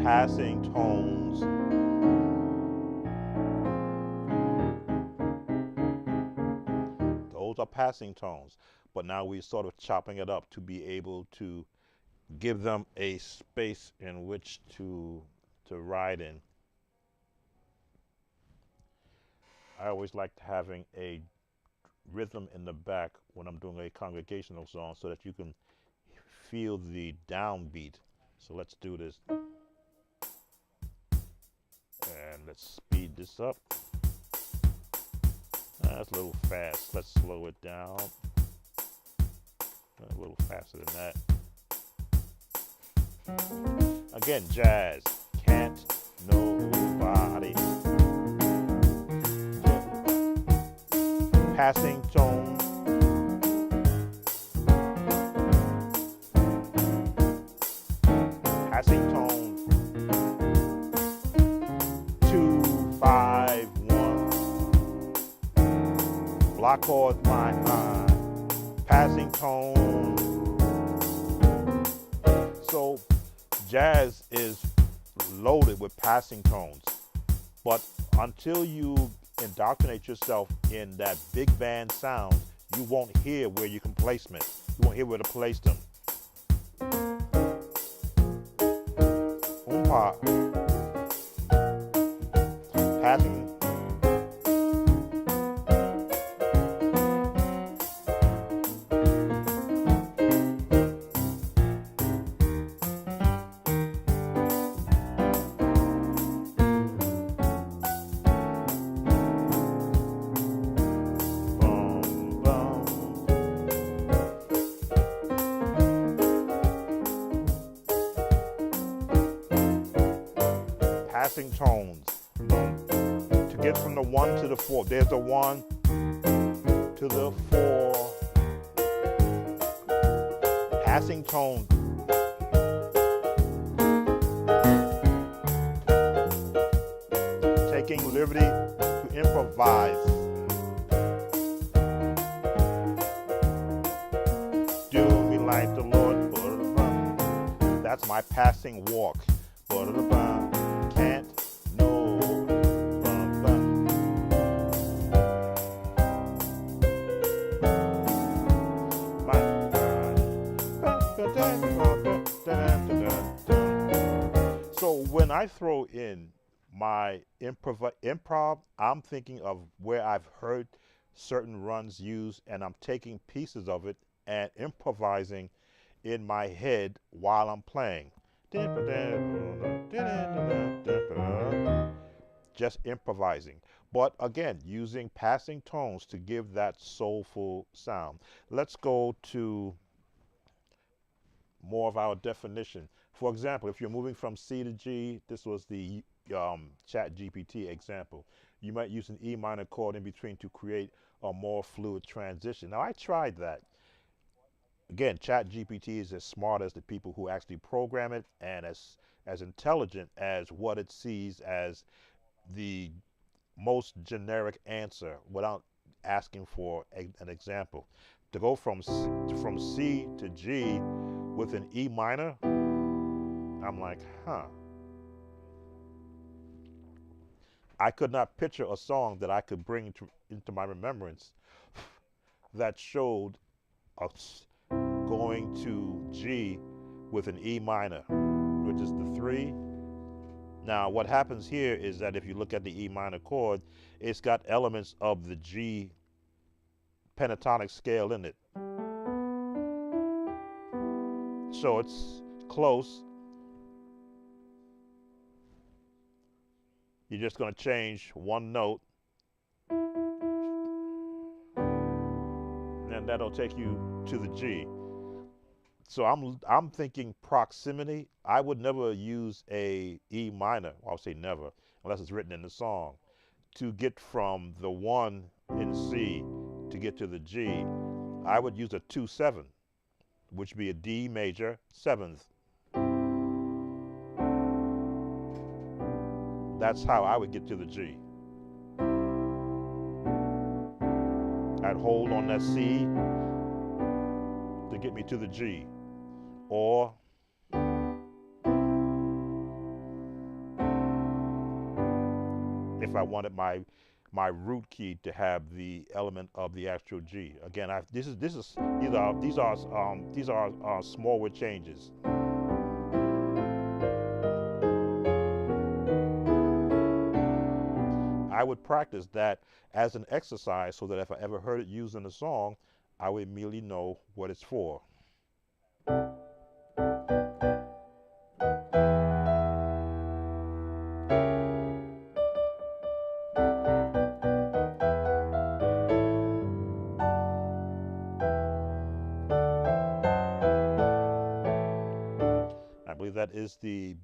Passing tones. Those are passing tones. But now we're sort of chopping it up to be able to give them a space in which to ride in. I always like having a rhythm in the back when I'm doing a congregational song so that you can feel the downbeat. So let's do this. And let's speed this up. That's a little fast. Let's slow it down. A little faster than that. Again, jazz. Can't nobody. Passing tone. Passing tone. 2, 5, 1. Block chord, my eye. Passing tone. So jazz is loaded with passing tones, but until you indoctrinate yourself in that big band sound, you won't hear where you can place them. You won't hear where to place them. Oompa. Passing. Passing tones. To get from the 1 to the 4, there's the 1 to the 4. Passing tones. Taking liberty to improvise. Do me like the Lord. That's my passing walk. Can't no. So when I throw in my improv, I'm thinking of where I've heard certain runs used, and I'm taking pieces of it and improvising in my head while I'm playing. Just improvising. But again, using passing tones to give that soulful sound. Let's go to more of our definition. For example, if you're moving from C to G, this was the Chat GPT example. You might use an E minor chord in between to create a more fluid transition. Now I tried that. Again, Chat GPT is as smart as the people who actually program it, and as intelligent as what it sees as the most generic answer without asking for an example. To go from C to G with an E minor, I'm like, huh. I could not picture a song that I could bring into my remembrance that showed us going to G with an E minor, which is the 3. Now, what happens here is that if you look at the E minor chord, it's got elements of the G pentatonic scale in it. So it's close. You're just going to change one note, and that'll take you to the G. So I'm thinking proximity. I would never use a E minor. Well, I'll say never, unless it's written in the song, to get from the 1 in C to get to the G. I would use a 2/7, which would be a D major 7th. That's how I would get to the G. I'd hold on that C to get me to the G. Or if I wanted my root key to have the element of the actual G. Again, these are smallwood changes. I would practice that as an exercise so that if I ever heard it used in a song, I would immediately know what it's for. I believe that is the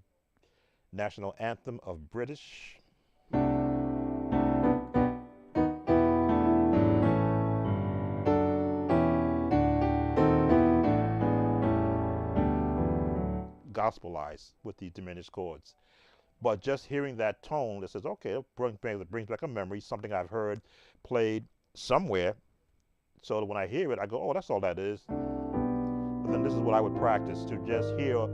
national anthem of British. Gospelized with the diminished chords. But just hearing that tone that says, okay, it brings back a memory, something I've heard played somewhere. So that when I hear it, I go, oh, that's all that is. But then this is what I would practice, to just hear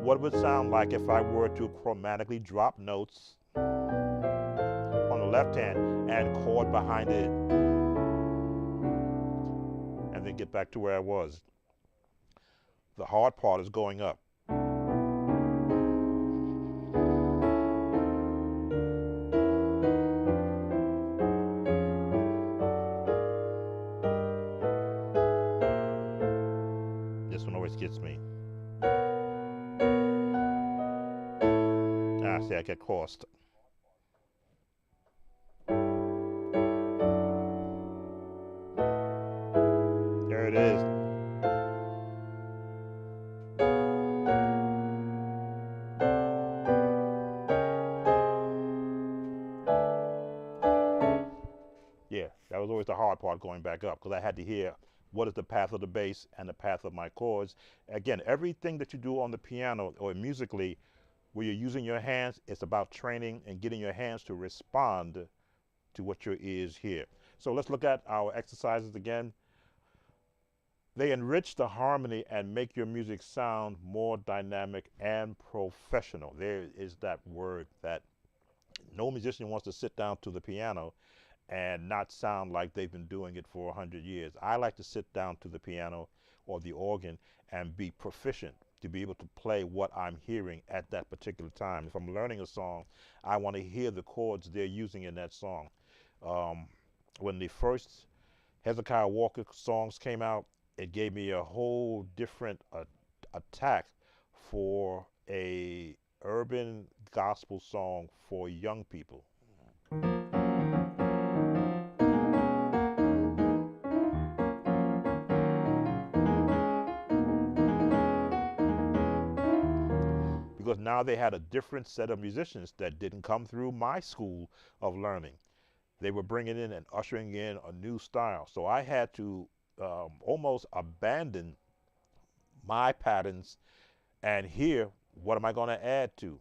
what it would sound like if I were to chromatically drop notes on the left hand and chord behind it, and then get back to where I was. The hard part is going up. This one always gets me. See, I get lost. There it is. Yeah, that was always the hard part, going back up, because I had to hear what is the path of the bass and the path of my chords. Again, everything that you do on the piano or musically, where you're using your hands, it's about training and getting your hands to respond to what your ears hear. So let's look at our exercises again. They enrich the harmony and make your music sound more dynamic and professional. There is that word that no musician wants to sit down to the piano and not sound like they've been doing it for 100 years. I like to sit down to the piano or the organ and be proficient, to be able to play what I'm hearing at that particular time. If I'm learning a song, I want to hear the chords they're using in that song. When the first Hezekiah Walker songs came out, it gave me a whole different attack for a urban gospel song for young people. because now they had a different set of musicians that didn't come through my school of learning. They were bringing in and ushering in a new style. So I had to almost abandon my patterns and hear what am I going to add to.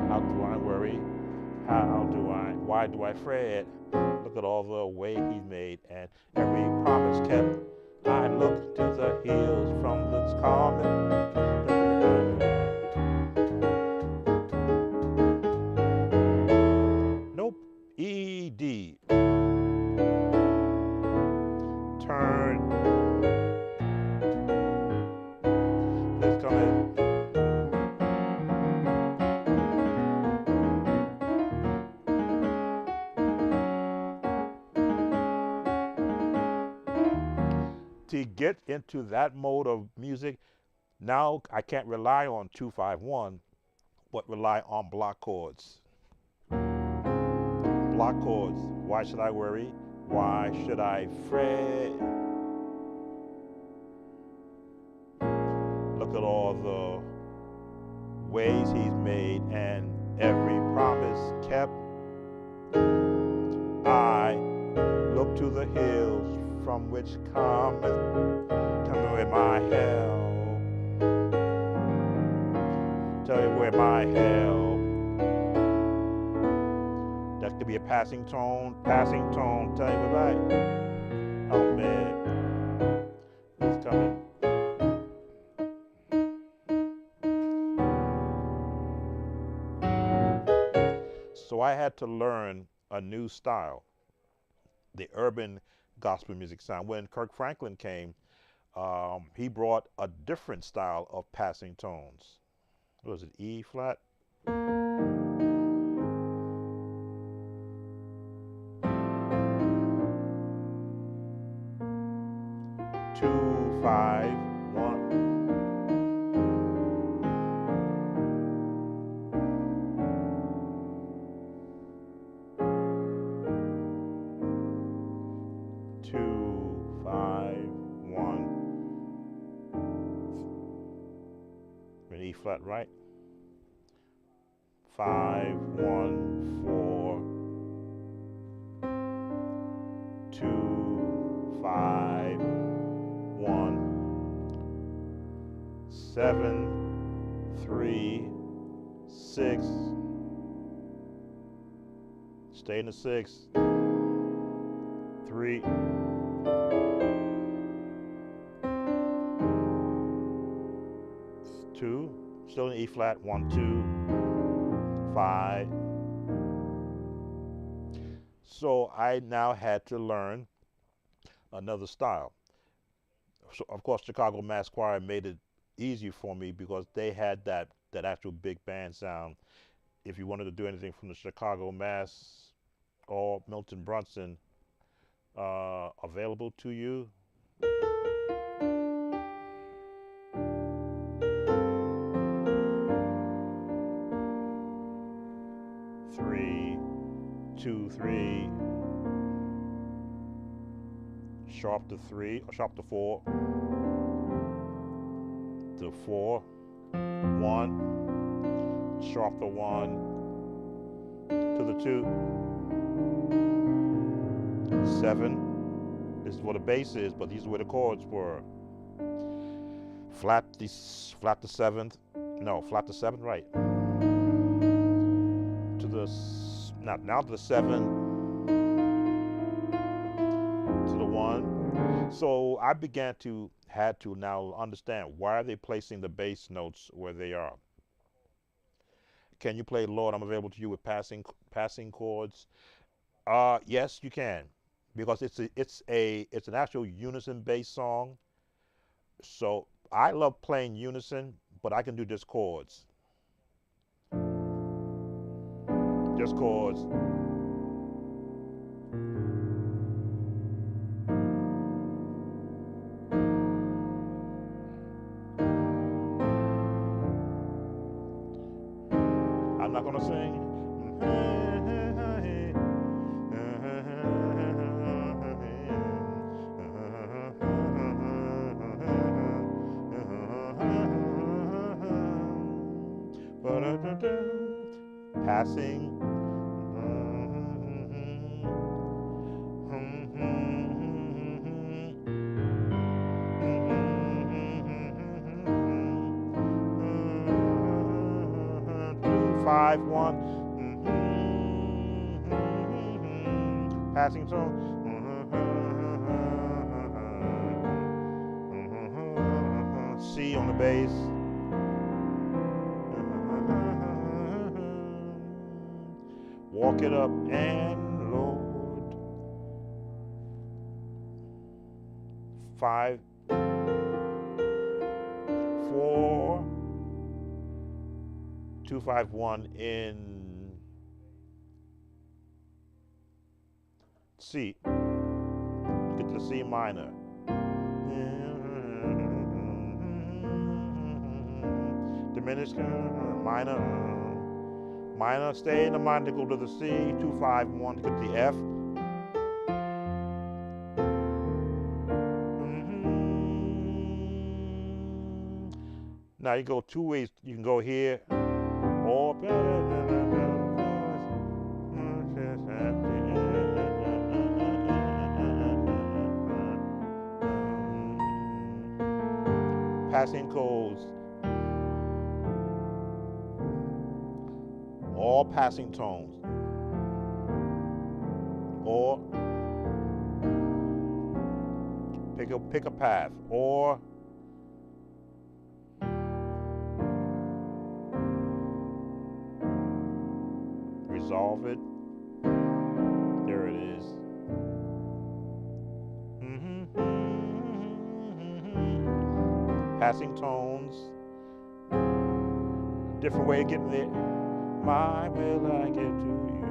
How do I worry? Why do I fret? Look at all the way he's made and every promise kept. I look to the hills from this common. Nope. E, D. Turn. This coming. To get into that mode of music, now I can't rely on 251, but rely on block chords. Block chords. Why should I worry? Why should I fret? Look at all the ways he's made and every promise kept. I look to the hills from which cometh with my help. Tell me where my help. That could be a passing tone. Tell me where my, oh man, it's coming. So I had to learn a new style, the urban gospel music sound. When Kirk Franklin came, he brought a different style of passing tones. What was it, E flat? 2, 5, 1. E flat, right? 5, 1, 4, 2, 5, 1, 7, 3, 6. Stay in the 6. 3. 2, still in E flat, 1, 2, 5. So I now had to learn another style. So of course, Chicago Mass Choir made it easy for me because they had that actual big band sound. If you wanted to do anything from the Chicago Mass or Milton Brunson available to you, three, 2, 3, sharp to 3, or sharp to 4, to 4, 1, sharp to 1, to the 2, 7. This is what the bass is, but these are where the chords were. Flat the 7th, no, flat the 7th, right? To the now to the 7, to the 1. So I had to now understand, why are they placing the bass notes where they are? Can you play Lord, I'm Available to You with passing chords? Yes, you can, because it's an actual unison bass song. So I love playing unison, but I can do just chords. Just chords. I'm not gonna sing. passing. Five, one, passing tone, C on the bass, walk it up and load, 5, 4, 2, 5, 1 in C. Get to C minor. Diminished minor. Minor, stay in the minor to go to the C. 2, 5, 1 to get the F. Now you go two ways. You can go here or passing chords, all passing tones, or pick a path, or resolve it. There it is. Passing tones. Different way of getting there. My will I get to you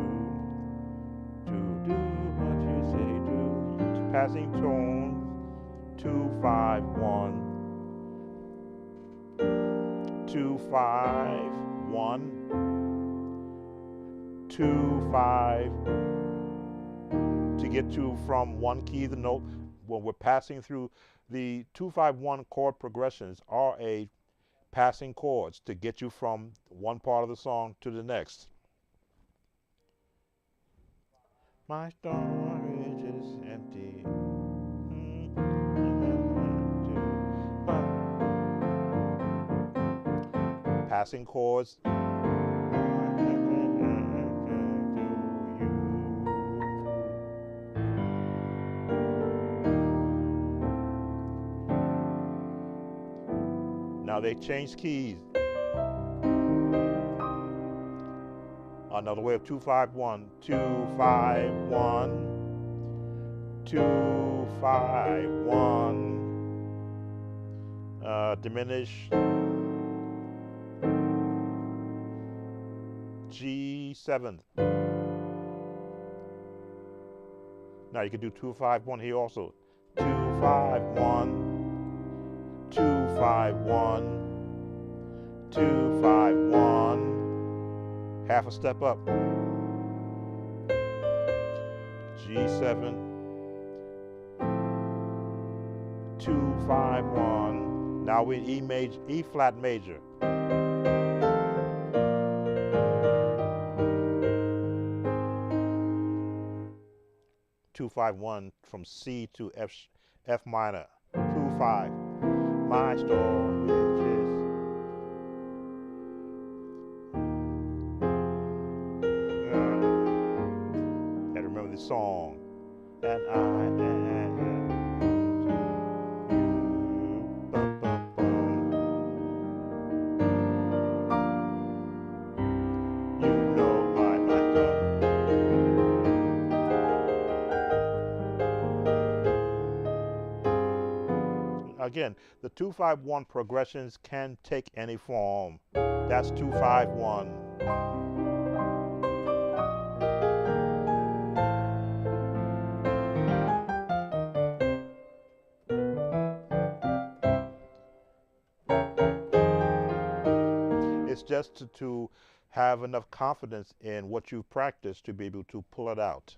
to do what you say do. Passing tones. 2, 5, 1. 2, 5, 1. 2, 5, to get to from one key the note. When we're passing through, the 2, 5, 1 chord progressions are a passing chords to get you from one part of the song to the next. My storage is empty. Passing chords. Now they changed keys. Another way of 2, 5, 1, 2, 5, 1, 2, 5, 1. Diminish. G7. Now you can do 2, 5, 1 here also. 2, 5, 1. 2, 5, 1, 2, 5, 1, half a step up, G7, 2, 5, 1, now we're E flat major, 2, 5, 1 from C to F minor, 2, 5. My storage is gotta remember the song. And I am to you. You know my Again, the 2, 5, 1 progressions can take any form. That's 2, 5, 1. It's just to have enough confidence in what you practice to be able to pull it out.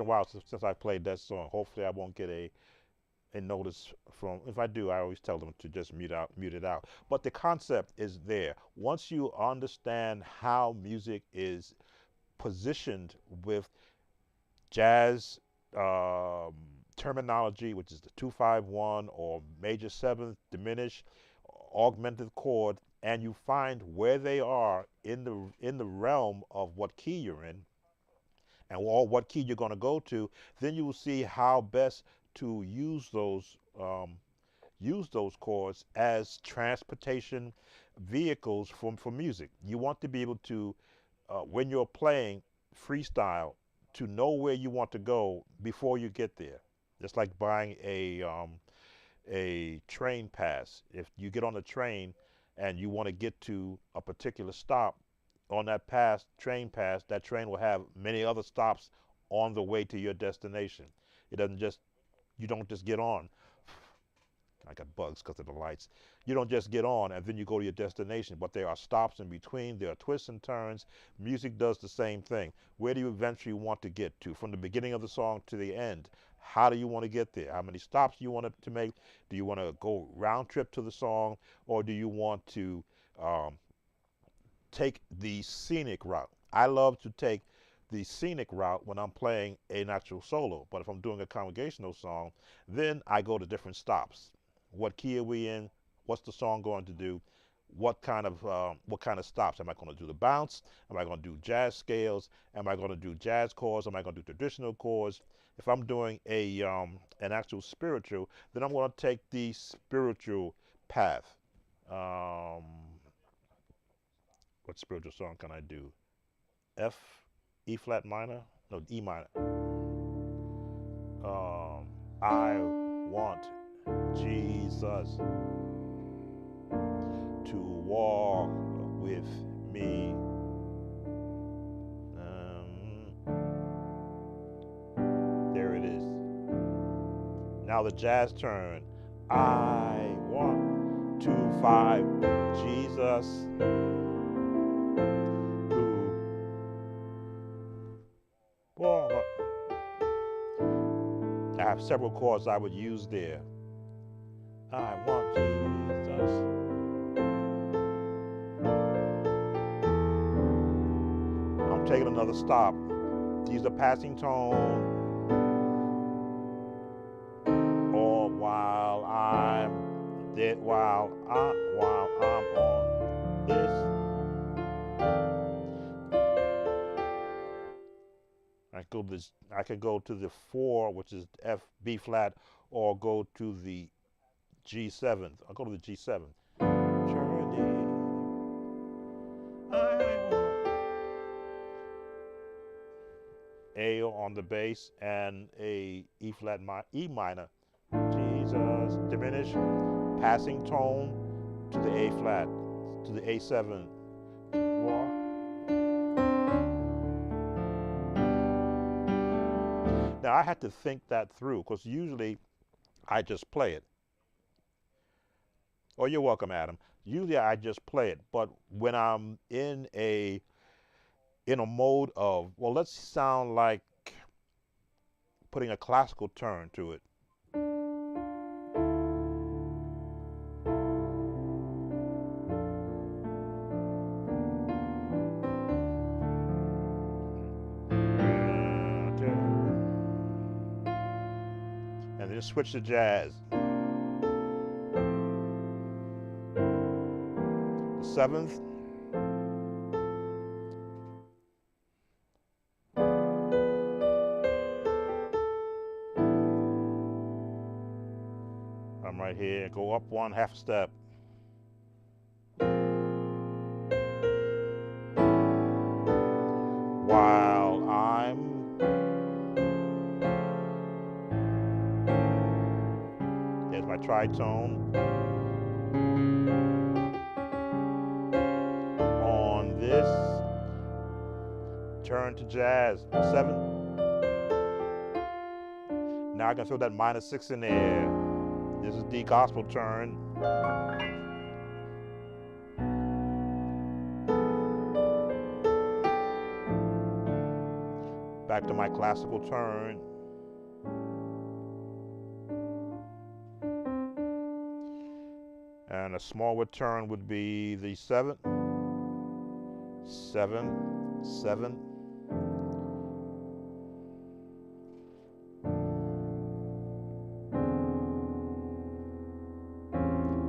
a while since I played that song. Hopefully I won't get a notice from, if I do, I always tell them to just mute it out. But the concept is there. Once you understand how music is positioned with jazz um, terminology, which is the 2-5-1 or major seventh, diminished, augmented chord, and you find where they are in the realm of what key you're in, and or what key you're going to go to, then you will see how best to use those chords as transportation vehicles for music. You want to be able to, when you're playing freestyle, to know where you want to go before you get there. Just like buying a train pass. If you get on a train and you want to get to a particular stop on that train pass, that train will have many other stops on the way to your destination. It doesn't just, you don't just get on. I got bugs because of the lights. You don't just get on and then you go to your destination, but there are stops in between, there are twists and turns. Music does the same thing. Where do you eventually want to get to? From the beginning of the song to the end, how do you want to get there? How many stops do you want to make? Do you want to go round trip to the song, or do you want to take the scenic route? I love to take the scenic route when I'm playing a natural solo, but if I'm doing a congregational song, then I go to different stops. What key are we in? What's the song going to do? What kind of stops? Am I going to do the bounce? Am I going to do jazz scales? Am I going to do jazz chords? Am I going to do traditional chords? If I'm doing an actual spiritual, then I'm going to take the spiritual path. What spiritual song can I do? F, E flat minor? No, E minor. I want Jesus to walk with me. There it is. Now the jazz turn. I want to find Jesus to walk. I have several chords I would use there. I want Jesus. I'm taking another stop. These are passing tone, or while I'm on this. I could go to the 4, which is F, B flat, or go to the G7. I'll go to the G7. Journey. A on the bass and a E flat E minor. Jesus, diminish, passing tone to the A flat, to the A7. Now I had to think that through, because usually I just play it. Oh, you're welcome, Adam. Usually I just play it, but when I'm in a mode of, well, let's sound like putting a classical turn to it. And then switch to jazz. The 7th. I'm right here, go up 1 half step. While there's my tritone. On this, turn to jazz, 7. Now I can throw that minor 6 in there. This is D gospel turn. back to my classical turn. And a smallwood turn would be the 7, 7, 7.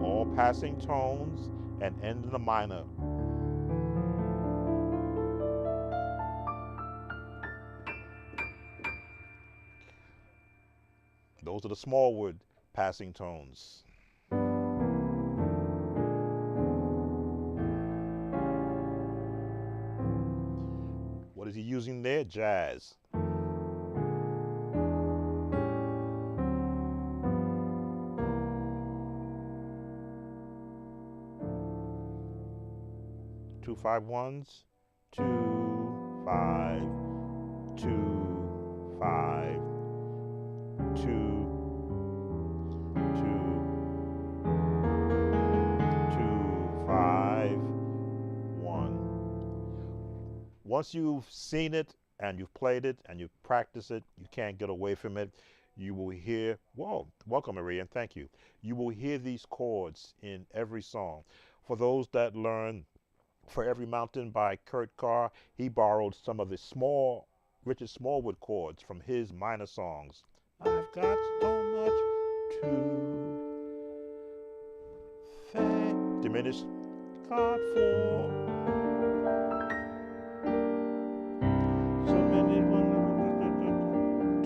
All passing tones and end in the minor. Those are the smallwood passing tones. What is he using there? Jazz. Two 5-1s, 2, 5, 2, 5, 2, 2, 2, 5, 1. Once you've seen it and you've played it and you've practiced it, you can't get away from it. You will hear, whoa, welcome Maria, and thank you. You will hear these chords in every song. For those that learn For Every Mountain by Kurt Carr, he borrowed some of the Richard Smallwood chords from his minor songs. I've got so much to thank, diminish God for. So many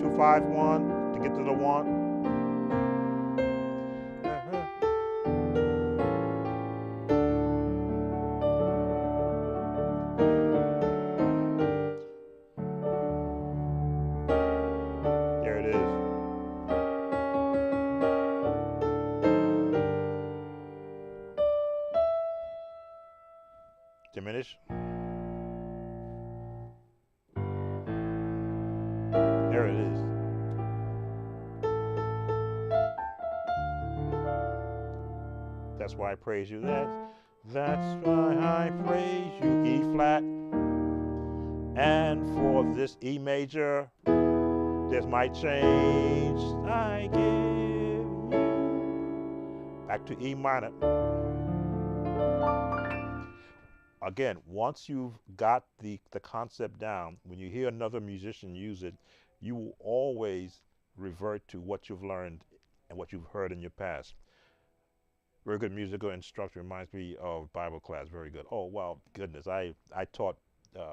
2, 5, 1 to get to the 1. There it is. Diminish. There it is. That's why I praise you. That's why I praise you. E flat. And for this E major, there's my change I give you. Back to E minor. Again, once you've got the concept down, when you hear another musician use it, you will always revert to what you've learned and what you've heard in your past. Very good musical instructor. Reminds me of Bible class. Very good. Oh, wow, goodness. I taught,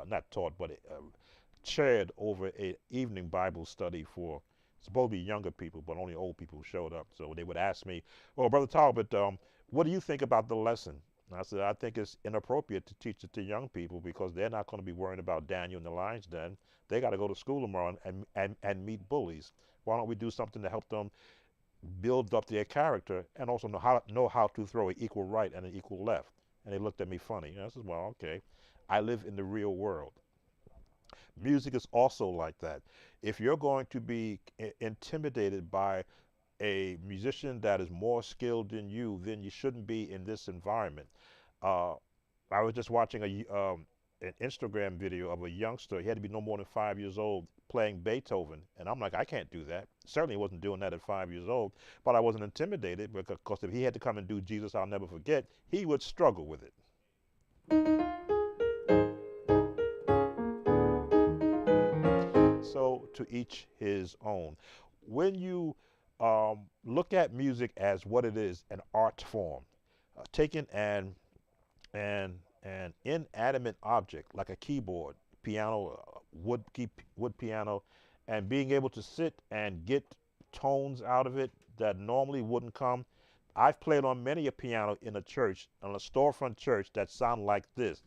not taught, but chaired over an evening Bible study for supposed to be younger people, but only old people showed up. So they would ask me, "Well, Brother Talbot, what do you think about the lesson?" And I said, "I think it's inappropriate to teach it to young people because they're not going to be worrying about Daniel in the lion's den. They got to go to school tomorrow and meet bullies. Why don't we do something to help them build up their character and also know how to throw an equal right and an equal left?" And they looked at me funny. I said, "Well, okay. I live in the real world." Music is also like that. If you're going to be intimidated by a musician that is more skilled than you, then you shouldn't be in this environment. I was just watching an Instagram video of a youngster. He had to be no more than 5 years old playing Beethoven. And I'm like, I can't do that. Certainly wasn't doing that at 5 years old, but I wasn't intimidated because if he had to come and do Jesus, I'll Never Forget, he would struggle with it. So to each his own. When you look at music as what it is, an art form, taking an inanimate object like a keyboard, piano, wood piano, and being able to sit and get tones out of it that normally wouldn't come. I've played on many a piano in a church, on a storefront church, that sound like this.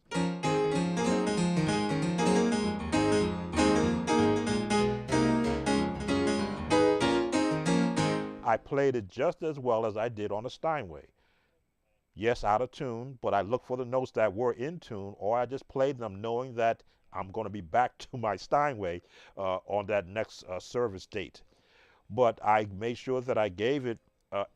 I played it just as well as I did on a Steinway. Yes, out of tune, but I looked for the notes that were in tune, or I just played them knowing that I'm going to be back to my Steinway on that next service date. But I made sure that I gave it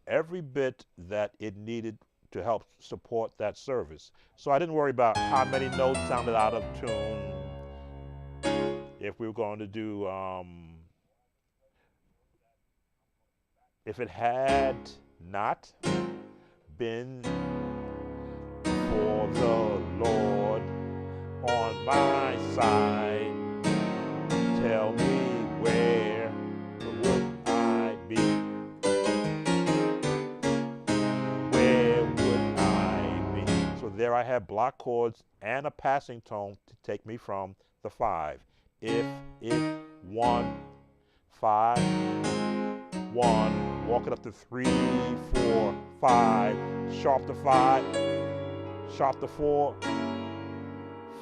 every bit that it needed to help support that service. So I didn't worry about how many notes sounded out of tune. if we were going to do, if it had not been for the Lord on my side, tell me where would I be? Where would I be? So there I have block chords and a passing tone to take me from the 5. If, 1, 5, 1, walk it up to 3, 4, 5, sharp to 5, sharp to 4,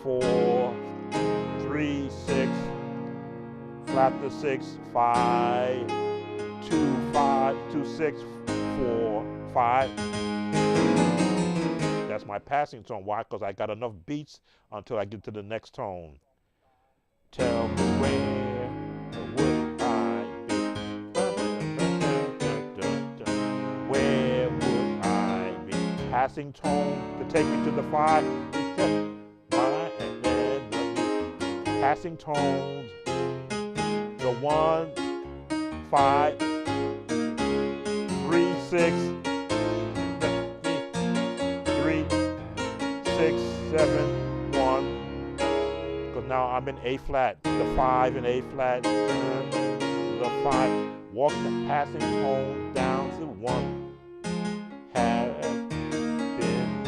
4, 3, 6, flat to 6, 5, 2, 5, 2, 6, 4, 5. That's my passing tone. Why? Because I got enough beats until I get to the next tone. Tell me where would I be? Where would I be? Passing tone to take me to the 5. Passing tones, the 1, 5, 3, 6, 3, 6, 7, 1. Because now I'm in A flat, the 5 in A flat, the 5. Walk the passing tone down to 1. Have been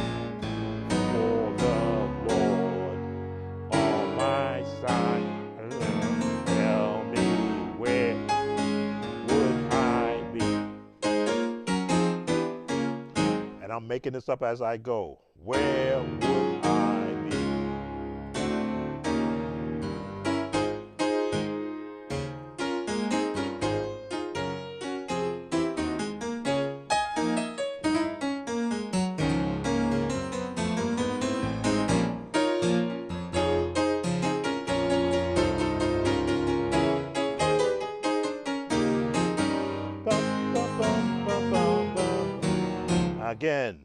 for the Lord on my side. Tell me where would I be? And I'm making this up as I go. Where would I be? Again.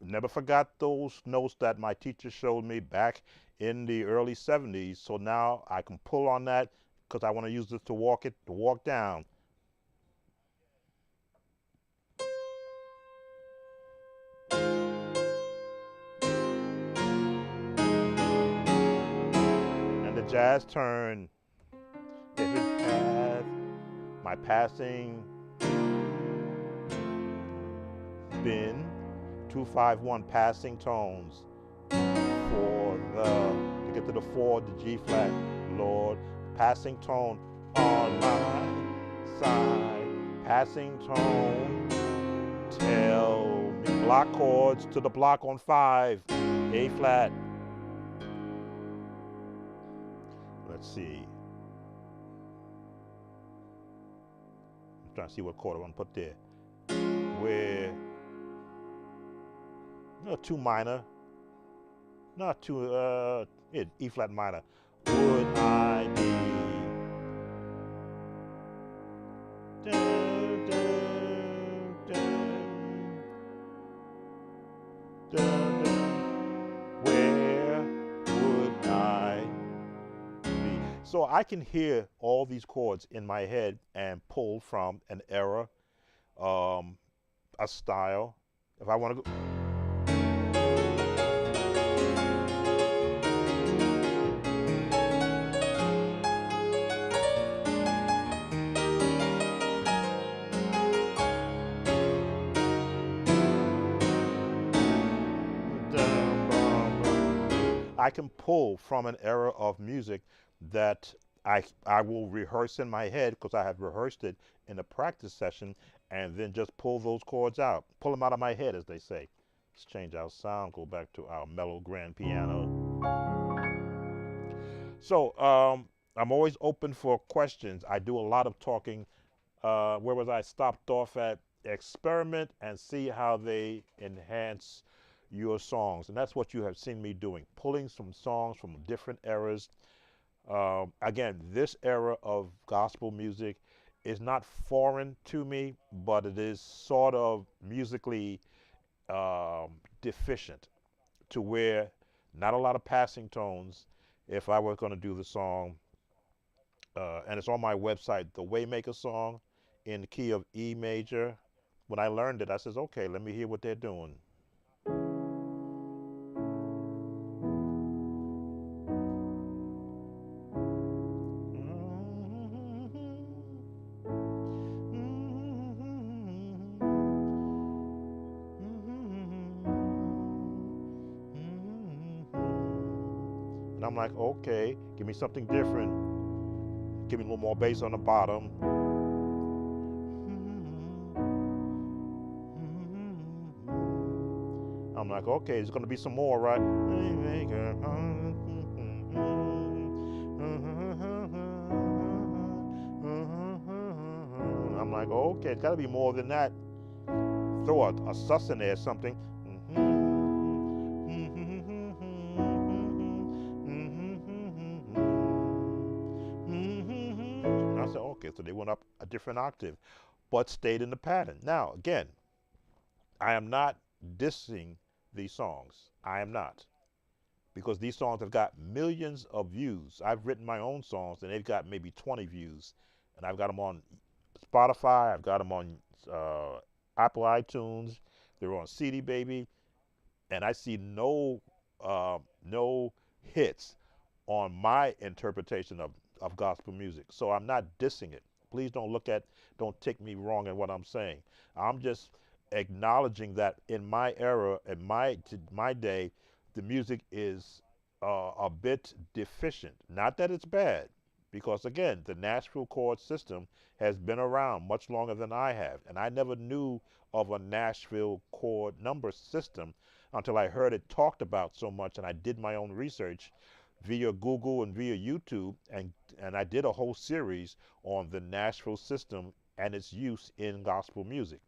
Never forgot those notes that my teacher showed me back in the early 70s. So now I can pull on that because I want to use this to walk down. And the jazz turn, if it had my passing been 2, 5, 1 passing tones for to get to the 4, the G flat, Lord, passing tone on my side, passing tone, tell me, block chords to the block on 5, A flat. Let's see. I'm trying to see what chord I want to put there. Where, no, 2 minor, not 2, E flat minor. Would I be? Dun, dun, dun, dun, dun. Where would I be? So I can hear all these chords in my head and pull from an era, a style. If I want to go. I can pull from an era of music that I will rehearse in my head because I have rehearsed it in a practice session, and then just pull those chords out, pull them out of my head, as they say. Let's change our sound, go back to our mellow grand piano. So I'm always open for questions. I do a lot of talking. Where was I stopped off at? Experiment and see how they enhance your songs. And that's what you have seen me doing, pulling some songs from different eras. Again, this era of gospel music is not foreign to me, but it is sort of musically deficient to where not a lot of passing tones. If I were going to do the song, and it's on my website, the Waymaker song in the key of E major. When I learned it, I says, okay, let me hear what they're doing. And I'm like, okay, give me something different. Give me a little more bass on the bottom. I'm like, okay, there's gonna be some more, right? I'm like, okay, it's gotta be more than that. Throw a sus in there, something. I said, okay, so they went up a different octave, but stayed in the pattern. Now, again, I am not dissing these songs. I am not. Because these songs have got millions of views. I've written my own songs and they've got maybe 20 views. And I've got them on Spotify, I've got them on Apple iTunes, they're on CD Baby, and I see no hits on my interpretation of gospel music. So I'm not dissing it. Please don't take me wrong in what I'm saying. I'm just acknowledging that in my era, in my day, the music is a bit deficient. Not that it's bad, because again, the Nashville chord system has been around much longer than I have, and I never knew of a Nashville chord number system until I heard it talked about so much, and I did my own research via Google and via YouTube, and I did a whole series on the Nashville system and its use in gospel music,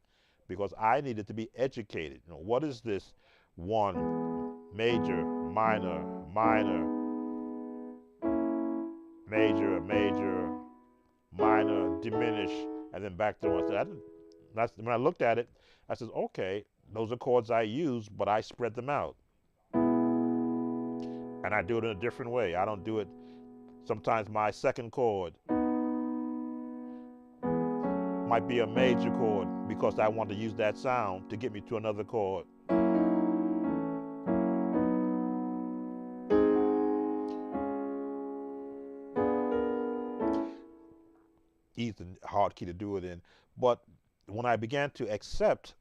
because I needed to be educated. You know, what is this one, major, minor, minor, major, major, minor, diminish, and then back to one. So when I looked at it, I said, okay, those are chords I use, but I spread them out. And I do it in a different way. I don't do it, sometimes my second chord might be a major chord because I want to use that sound to get me to another chord. E's the hard key to do it in. But when I began to accept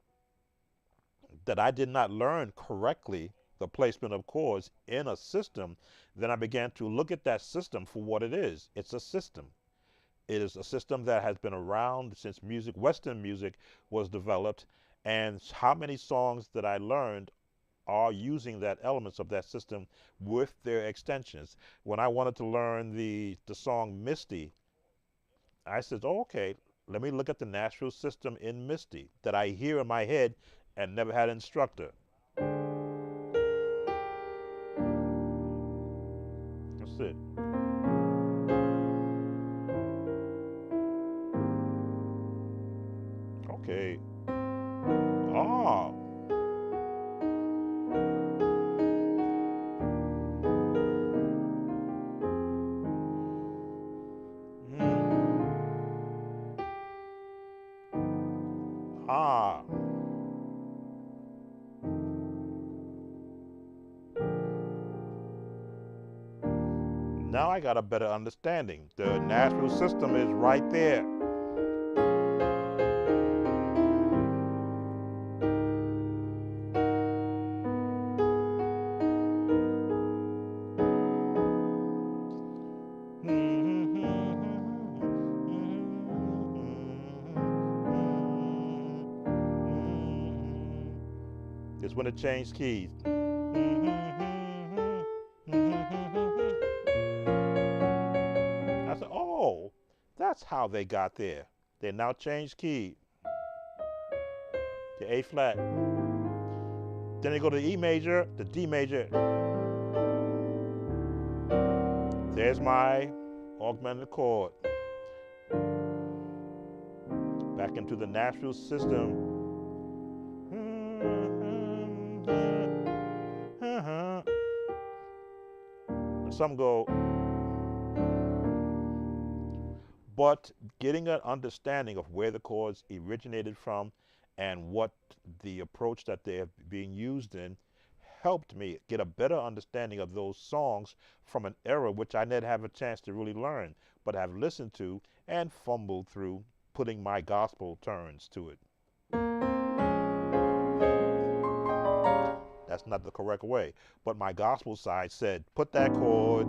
that I did not learn correctly the placement of chords in a system, then I began to look at that system for what it is. It's a system. It is a system that has been around since Western music was developed, and how many songs that I learned are using that elements of that system with their extensions. When I wanted to learn the song Misty, I said, oh, okay, let me look at the Nashville system in Misty that I hear in my head and never had an instructor. That's it. Okay. Ah. Ah. Now I got a better understanding. The Nashville system is right there. It's when it changed keys. I said, oh, that's how they got there. They now changed key to A flat. Then they go to the E major, the D major. There's my augmented chord. back into the natural system. Some go, but getting an understanding of where the chords originated from and what the approach that they're being used in helped me get a better understanding of those songs from an era which I didn't have a chance to really learn, but have listened to and fumbled through, putting my gospel turns to it. That's not the correct way, but my gospel side said, put that chord.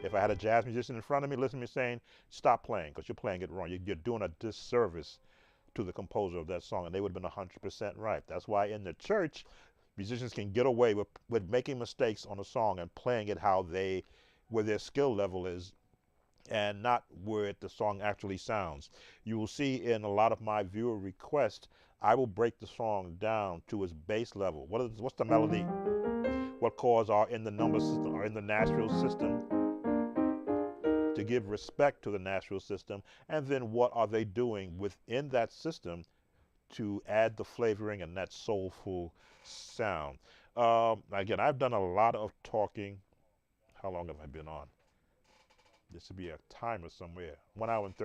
If I had a jazz musician in front of me, listening to me saying, stop playing, because you're playing it wrong. You're doing a disservice to the composer of that song, and they would have been 100% right. That's why in the church, musicians can get away with making mistakes on a song and playing it where their skill level is, and not where the song actually sounds. You will see in a lot of my viewer requests, I will break the song down to its base level. What's the melody? What chords are in the number system or in the natural system, to give respect to the natural system, and then what are they doing within that system to add the flavoring and that soulful sound. Again, I've done a lot of talking. How long have I been on? This should be a timer somewhere. 1 hour and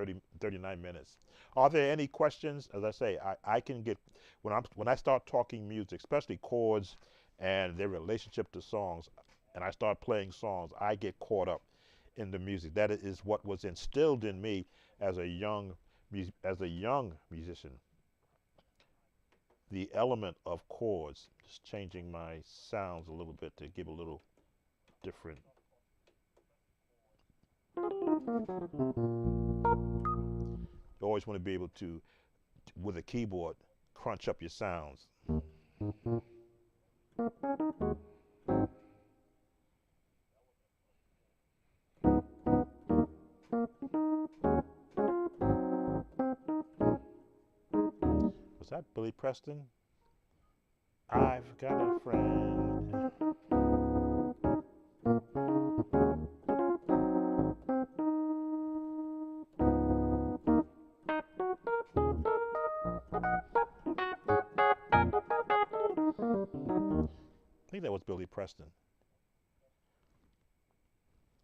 39 minutes. Are there any questions? As I say, I can get, when I start talking music, especially chords and their relationship to songs, and I start playing songs, I get caught up in the music. That is what was instilled in me as a young musician. The element of chords, just changing my sounds a little bit to give a little different. You always want to be able to, with a keyboard, crunch up your sounds. Was that Billy Preston? I've got a friend. I think that was Billy Preston.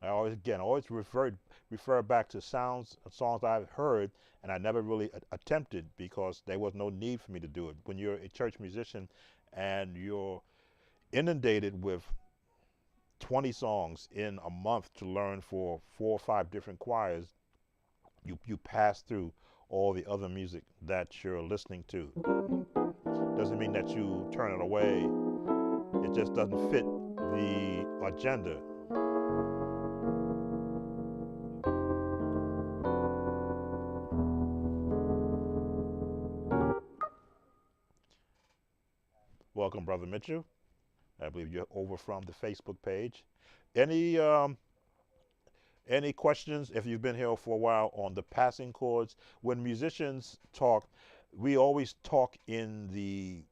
I always refer back to songs I've heard, and I never really attempted because there was no need for me to do it. When you're a church musician and you're inundated with 20 songs in a month to learn for 4 or 5 different choirs, you pass through all the other music that you're listening to. Doesn't mean that you turn it away. It just doesn't fit the agenda. Welcome, Brother Mitchell. I believe you're over from the Facebook page. Any questions, if you've been here for a while, on the passing chords? When musicians talk, we always talk in the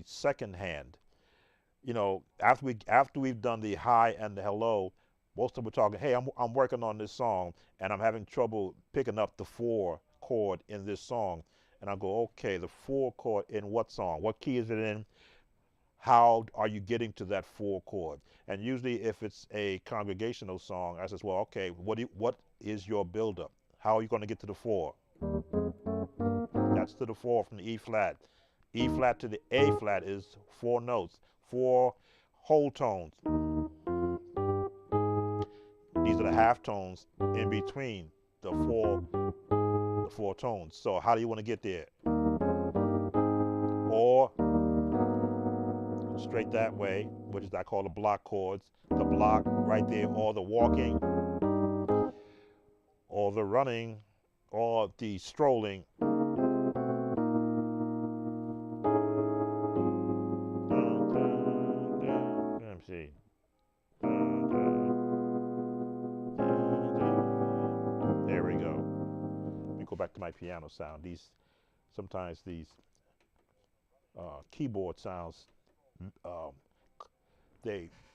second hand. You know, after we've done the hi and the hello, most of them are talking, hey, I'm working on this song and I'm having trouble picking up the 4 chord in this song. And I go, okay, the 4 chord in what song? What key is it in? How are you getting to that 4 chord? And usually if it's a congregational song, I says, well, okay, what is your buildup? How are you going to get to the 4? That's to the 4 from the E flat. E flat to the A flat is 4 notes, 4 whole tones. These are the half tones in between the four tones. So how do you want to get there? Or straight that way, which is I call the block chords. The block right there, or the walking, or the running, or the strolling. Let me see. There we go. Let me go back to my piano sound. Sometimes these keyboard sounds, they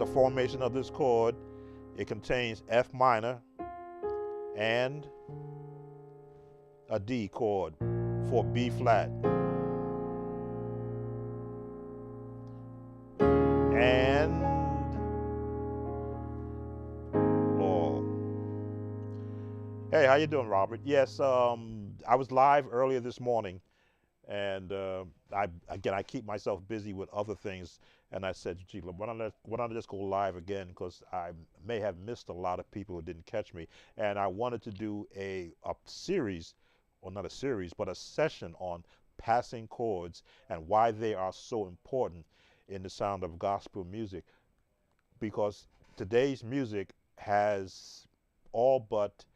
at the formation of this chord, it contains F minor and a D chord for B flat. And oh, hey, how you doing, Robert? Yes, I was live earlier this morning, and I keep myself busy with other things. And I said, gee, why don't I just go live again? Because I may have missed a lot of people who didn't catch me. And I wanted to do a series, or not a series, but a session on passing chords and why they are so important in the sound of gospel music. Because today's music has all but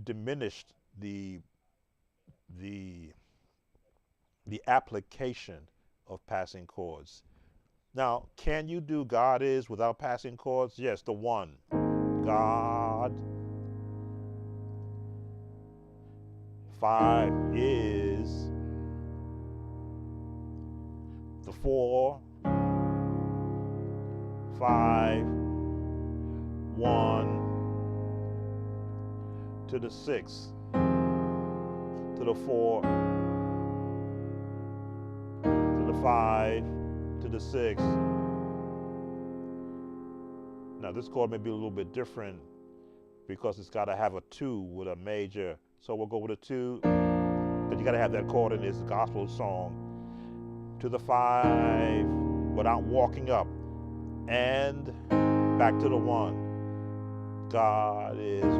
diminished the application of passing chords. Now, can you do God is without passing chords? Yes, the one. God. 5 is. The 4. 5. 1. To the 6. To the 4. To the 5. To the 6. Now this chord may be a little bit different because it's got to have a 2 with a major. So we'll go with a 2, but you got to have that chord in this gospel song. To the 5 without walking up, and back to the 1. God is.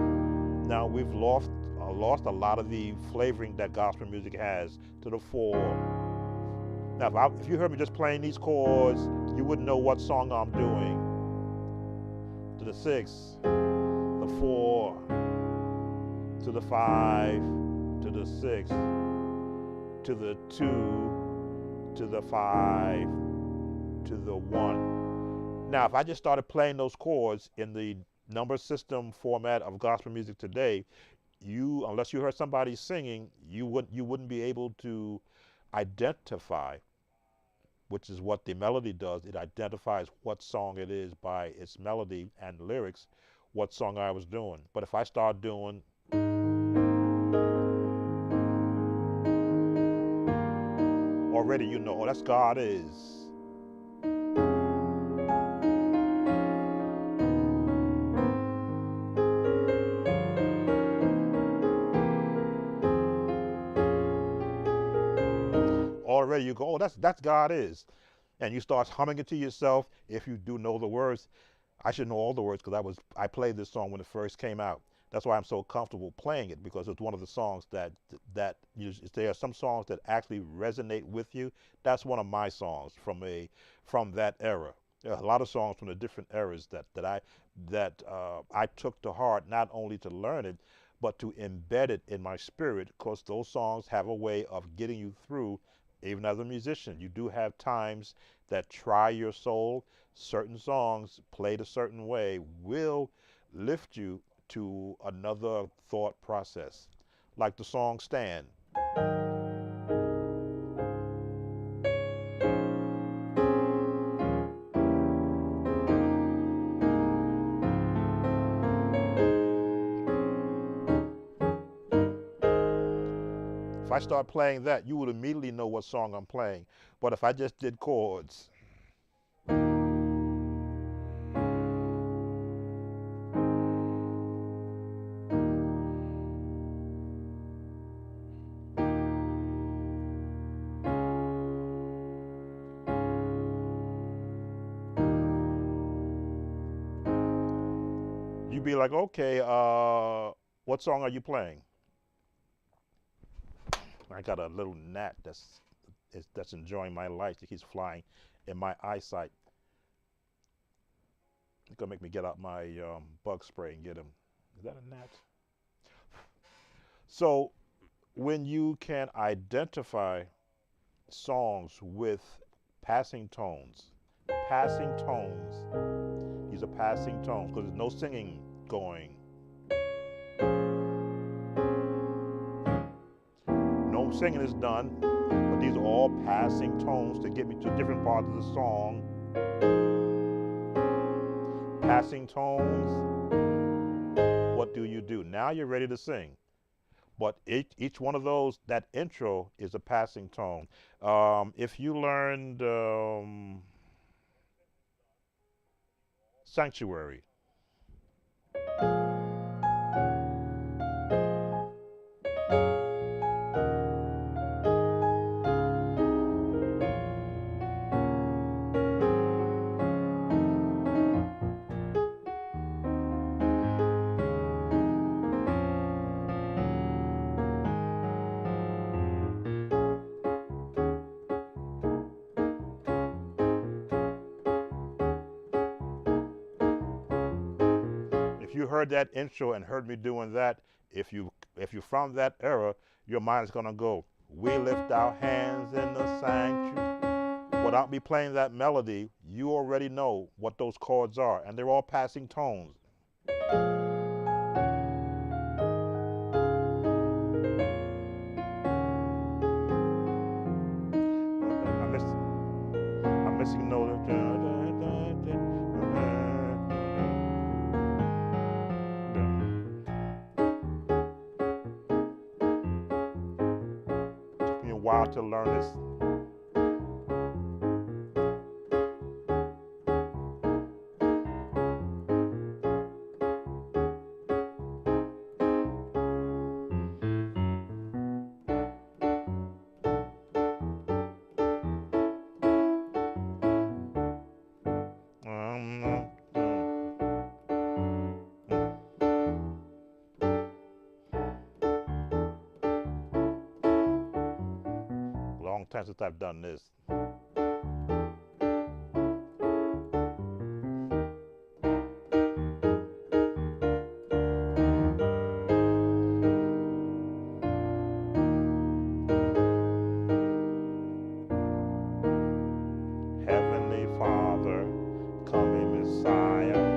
Now we've lost a lot of the flavoring that gospel music has. To the 4. Now, if you heard me just playing these chords, you wouldn't know what song I'm doing. To the 6, the 4, to the 5, to the 6, to the 2, to the 5, to the 1. Now, if I just started playing those chords in the number system format of gospel music today, unless you heard somebody singing, you wouldn't be able to identify, which is what the melody does. It identifies what song it is by its melody and lyrics, what song I was doing. But if I start doing already, you know, oh, that's God is. Already you go, oh, that's God is. And you start humming it to yourself. If you do know the words, I should know all the words because I played this song when it first came out. That's why I'm so comfortable playing it, because it's one of the songs that there are some songs that actually resonate with you. That's one of my songs from that era. There are a lot of songs from the different eras that I took to heart, not only to learn it, but to embed it in my spirit, because those songs have a way of getting you through. Even as a musician, you do have times that try your soul. Certain songs played a certain way will lift you to another thought process. Like the song Stand. If I start playing that, you would immediately know what song I'm playing. But if I just did chords, you'd be like, okay, what song are you playing? I got a little gnat that's enjoying my life. He's flying in my eyesight. It's gonna make me get out my bug spray and get him. Is that a gnat? So when you can identify songs with passing tones, these are passing tones because there's no singing going. No singing is done, but these are all passing tones to get me to different parts of the song. passing tones, what do you do? Now you're ready to sing. But each one of those, that intro is a passing tone. If you learned Sanctuary, if you heard that intro and heard me doing that, if you from that era, your mind is gonna go, we lift our hands in the sanctuary. Without me playing that melody, you already know what those chords are, and they're all passing tones. I'm missing note. Took me a while to learn this. Long time since I've done this. Heavenly Father, coming Messiah.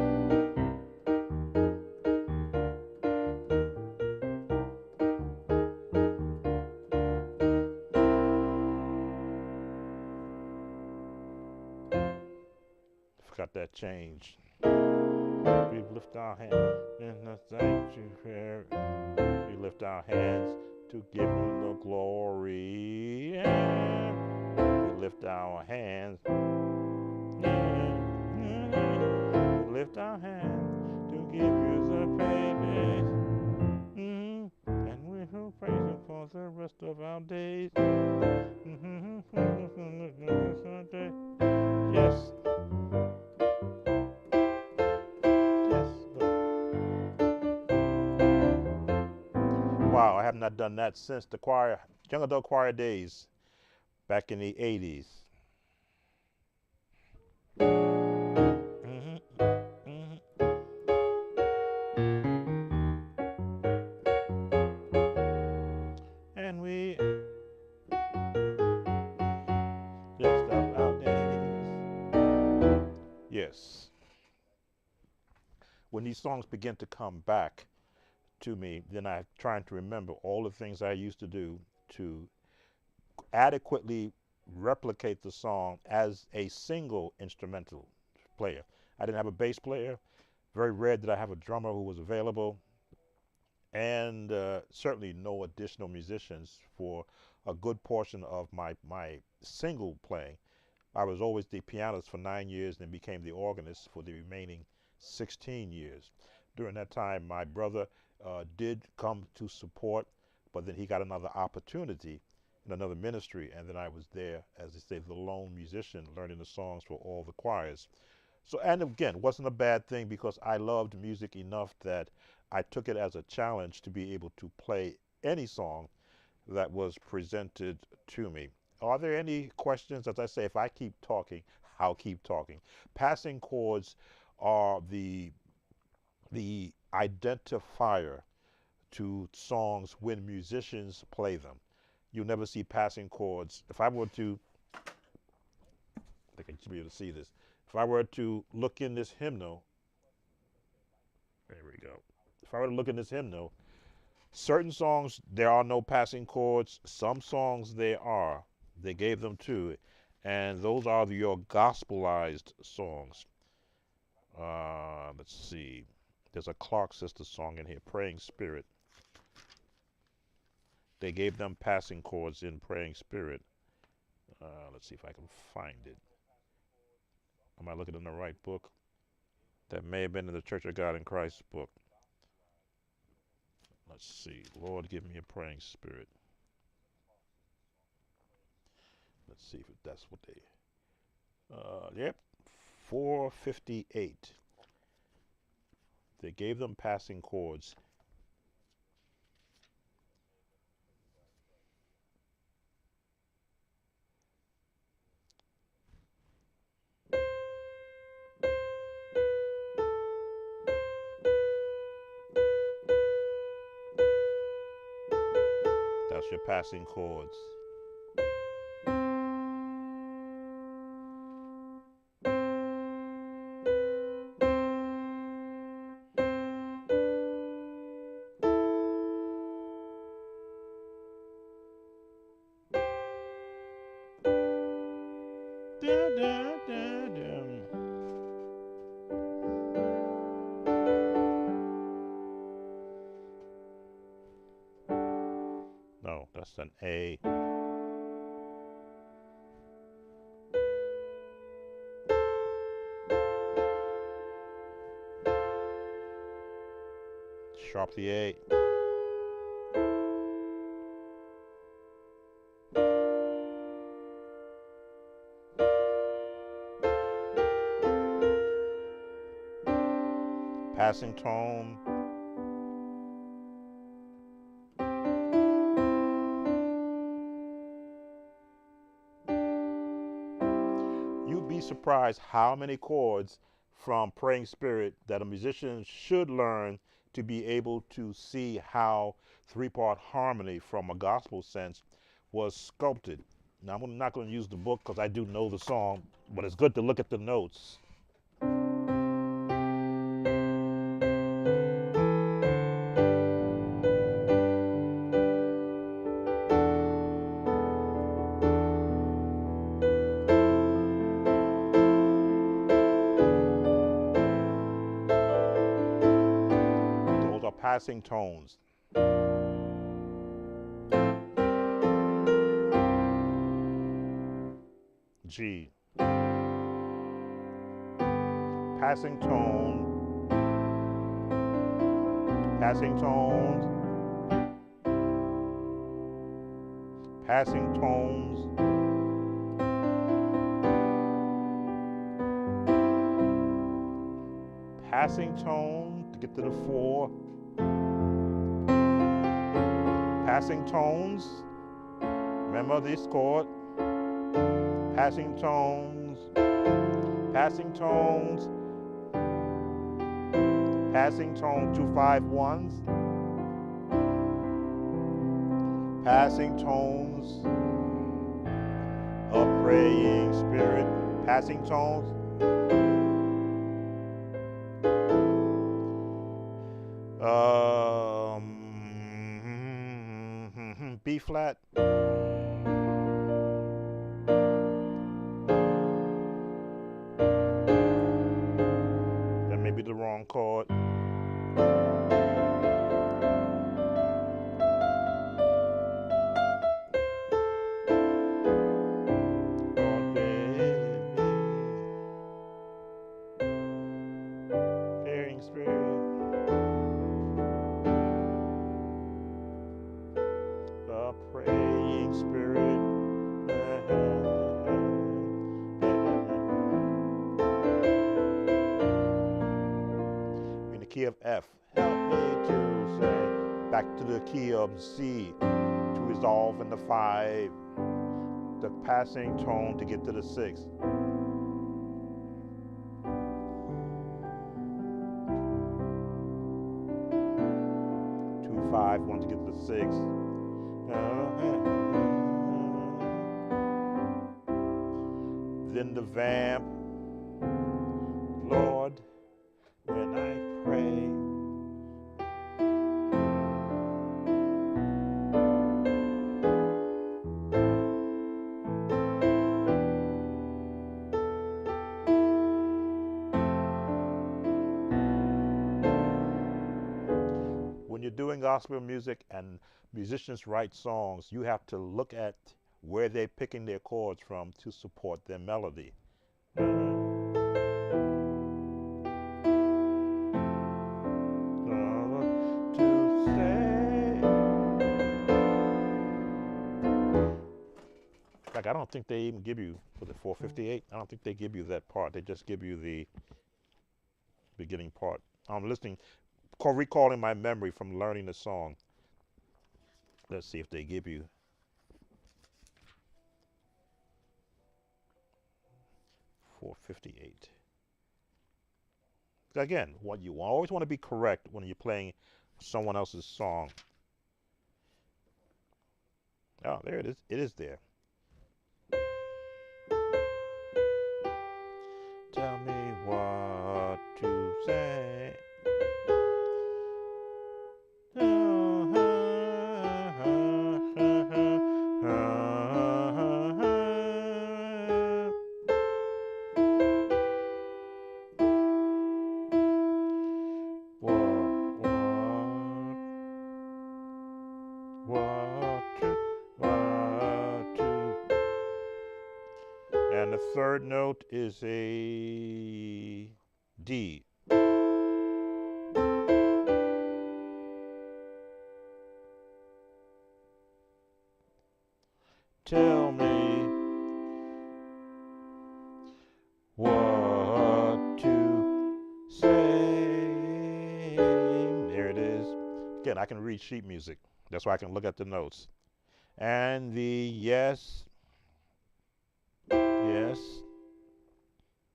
Forgot that change. We lift our hands in the sanctuary. We lift our hands to give Him the glory. We lift our hands. We lift our hands to give You the praise. And we will praise Him for the rest of our days. Yes. Wow, I have not done that since the choir, young adult choir days, back in the 80s. And we just of our days. Yes. When these songs begin to come back to me, then I'm trying to remember all the things I used to do to adequately replicate the song as a single instrumental player. I didn't have a bass player. Very rare did I have a drummer who was available, and certainly no additional musicians for a good portion of my single playing. I was always the pianist for 9 years, then became the organist for the remaining 16 years. During that time, my brother did come to support, but then he got another opportunity in another ministry, and then I was there, as they say, the lone musician, learning the songs for all the choirs. So, and again, wasn't a bad thing because I loved music enough that I took it as a challenge to be able to play any song that was presented to me. Are there any questions? As I say, if I keep talking, I'll keep talking. Passing chords are the identifier to songs when musicians play them. You'll never see passing chords. If I were to, I think I should be able to see this. If I were to look in this hymnal, there we go. If I were to look in this hymnal, certain songs, there are no passing chords. Some songs there are. They gave them to it. And those are your gospelized songs. Let's see. There's a Clark Sister song in here, Praying Spirit. They gave them passing chords in Praying Spirit. Let's see if I can find it. Am I looking in the right book? That may have been in the Church of God in Christ book. Let's see. Lord, give me a praying spirit. Let's see if that's what they. Yep, 458. They gave them passing chords. That's your passing chords. No, that's an A. Sharp the A. Passing tone. You'd be surprised how many chords from Praying Spirit that a musician should learn to be able to see how three-part harmony from a gospel sense was sculpted. Now, I'm not going to use the book because I do know the song, but it's good to look at the notes. Those are passing tones. G. Passing tone. Passing tones. Passing tones. Passing tone to get to the 4. Passing tones. Remember this chord. Passing tones, passing tones, passing tone, 2 5 1s, passing tones, a praying spirit, passing tones, B flat. Maybe the wrong chord. Praying spirit. The praying spirit. Key of F. Help me to say back to the key of C to resolve in the 5. The passing tone to get to the 6. 2 5 1 to get to the 6. Then the vamp. Lord, when I pray, gospel music and musicians write songs, you have to look at where they're picking their chords from to support their melody. Like, I don't think they even give you, for the 458, I don't think they give you that part. They just give you the beginning part. I'm listening, recalling my memory from learning the song. Let's see if they give you. .458. Again, what you always want to be correct when you're playing someone else's song. Oh, there it is. It is there. Tell me what to say. And the third note is a D. Tell me what to say. There it is. Again, I can read sheet music. That's why I can look at the notes. And the yes. Yes,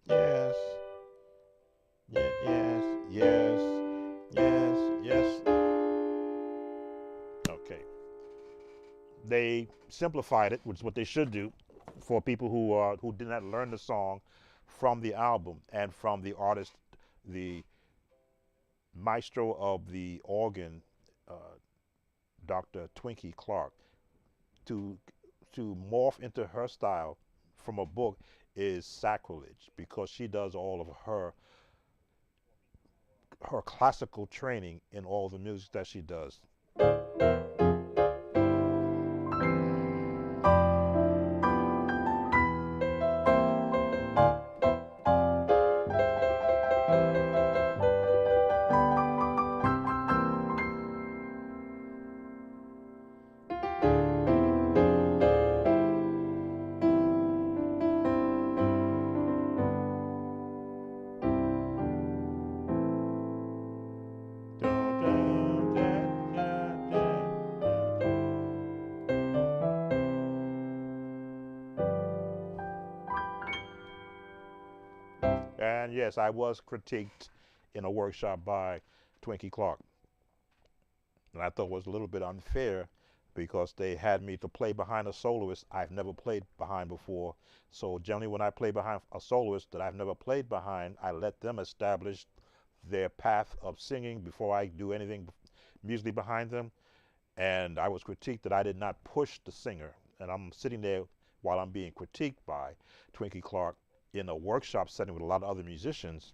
yes, yes, yes, yes, yes, yes. Okay. They simplified it, which is what they should do for people who did not learn the song from the album and from the artist, the maestro of the organ, Dr. Twinkie Clark, to morph into her style from a book is sacrilege, because she does all of her classical training in all the music that she does. And yes, I was critiqued in a workshop by Twinkie Clark. And I thought it was a little bit unfair because they had me to play behind a soloist I've never played behind before. So generally when I play behind a soloist that I've never played behind, I let them establish their path of singing before I do anything musically behind them. And I was critiqued that I did not push the singer. And I'm sitting there while I'm being critiqued by Twinkie Clark in a workshop setting with a lot of other musicians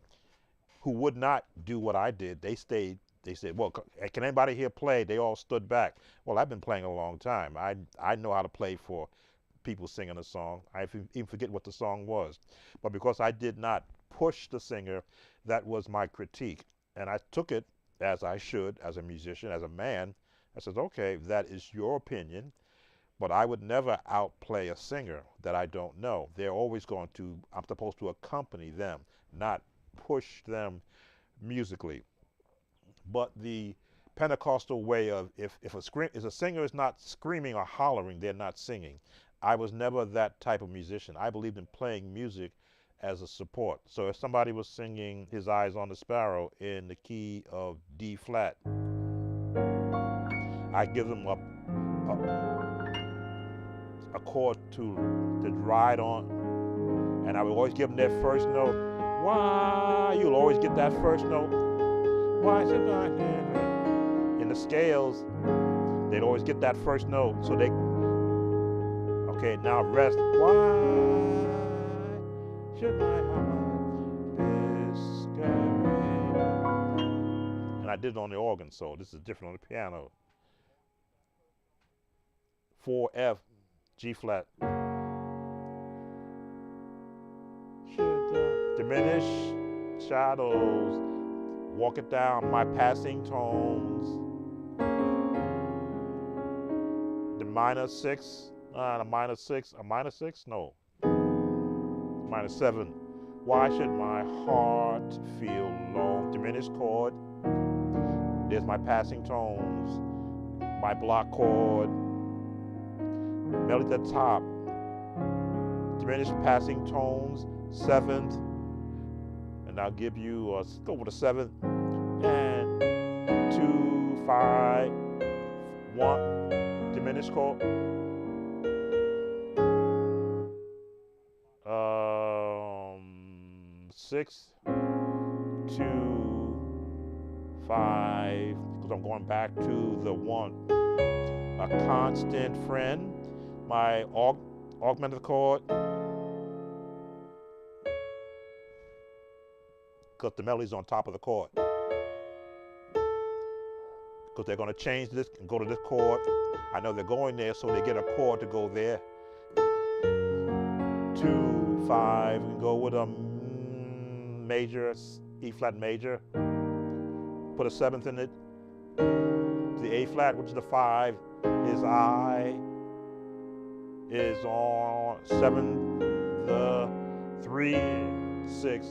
who would not do what I did. They stayed. They said, well, can anybody here play? They all stood back. Well, I've been playing a long time. I know how to play for people singing a song. I even forget what the song was. But because I did not push the singer, that was my critique. And I took it, as I should, as a musician, as a man. I said, okay, that is your opinion, but I would never outplay a singer that I don't know. They're always going to, I'm supposed to accompany them, not push them musically. But the Pentecostal way of if a singer is not screaming or hollering, they're not singing. I was never that type of musician. I believed in playing music as a support. So if somebody was singing His Eyes on the Sparrow in the key of D flat, I give them a chord to ride on, and I would always give them their first note. Why? You'll always get that first note. Why should I hear? In the scales, they'd always get that first note. So they, okay, now rest. Why should my heart discourage? And I did it on the organ, so this is different on the piano. 4F, G flat. Diminish shadows, walk it down, my passing tones. The minor 6, a minor 6, a minor 6? No. Minor 7. Why should my heart feel lone? Diminished chord. There's my passing tones, my block chord. Melody at the top. Diminished passing tones, 7th. And I'll give you a go with a 7th. And 2, 5, 1. Diminished chord. 6, 2, 5, because I'm going back to the 1. A constant friend, my augmented chord, because the melody's on top of the chord. Because they're going to change this and go to this chord. I know they're going there, so they get a chord to go there. 2, 5, and go with a major, E flat major. Put a 7th in it. The A flat, which is the 5, is I, is on 7, the 3, 6.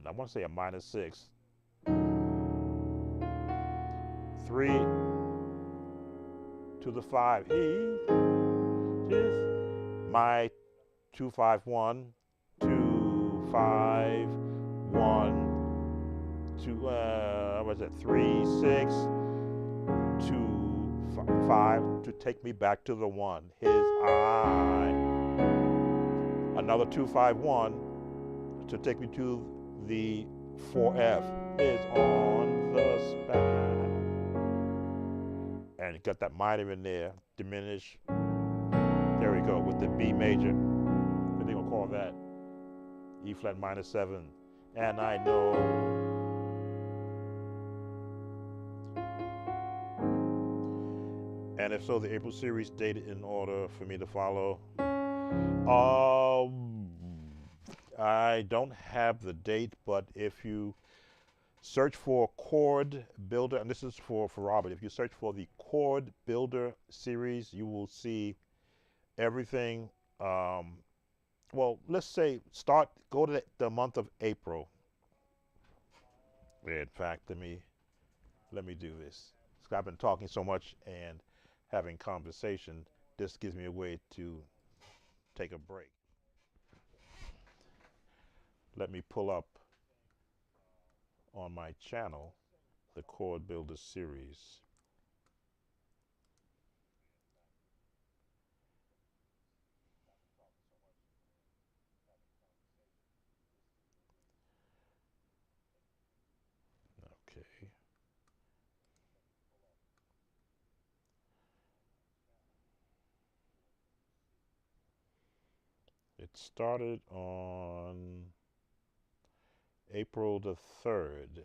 I want to say a minor 6. 3 to the 5. E is my 2, 5, 1, 2, 5, 1, 2, what is it? 3, 6, 2, 5 to take me back to the 1. His I. Another 2, 5, 1 to take me to the 4F. Is on the span. And you got that minor in there. Diminish. There we go with the B major. What they gonna call that? E flat minor 7. And I know. And if so, the April series date in order for me to follow. I don't have the date, but if you search for Chord Builder, and this is for Robert, if you search for the Chord Builder series, you will see everything. Well, let's say go to the month of April. In fact, let me do this. I've been talking so much and having conversation. This gives me a way to take a break. Let me pull up on my channel the Chord Builder series. Okay. It started on April the 3rd.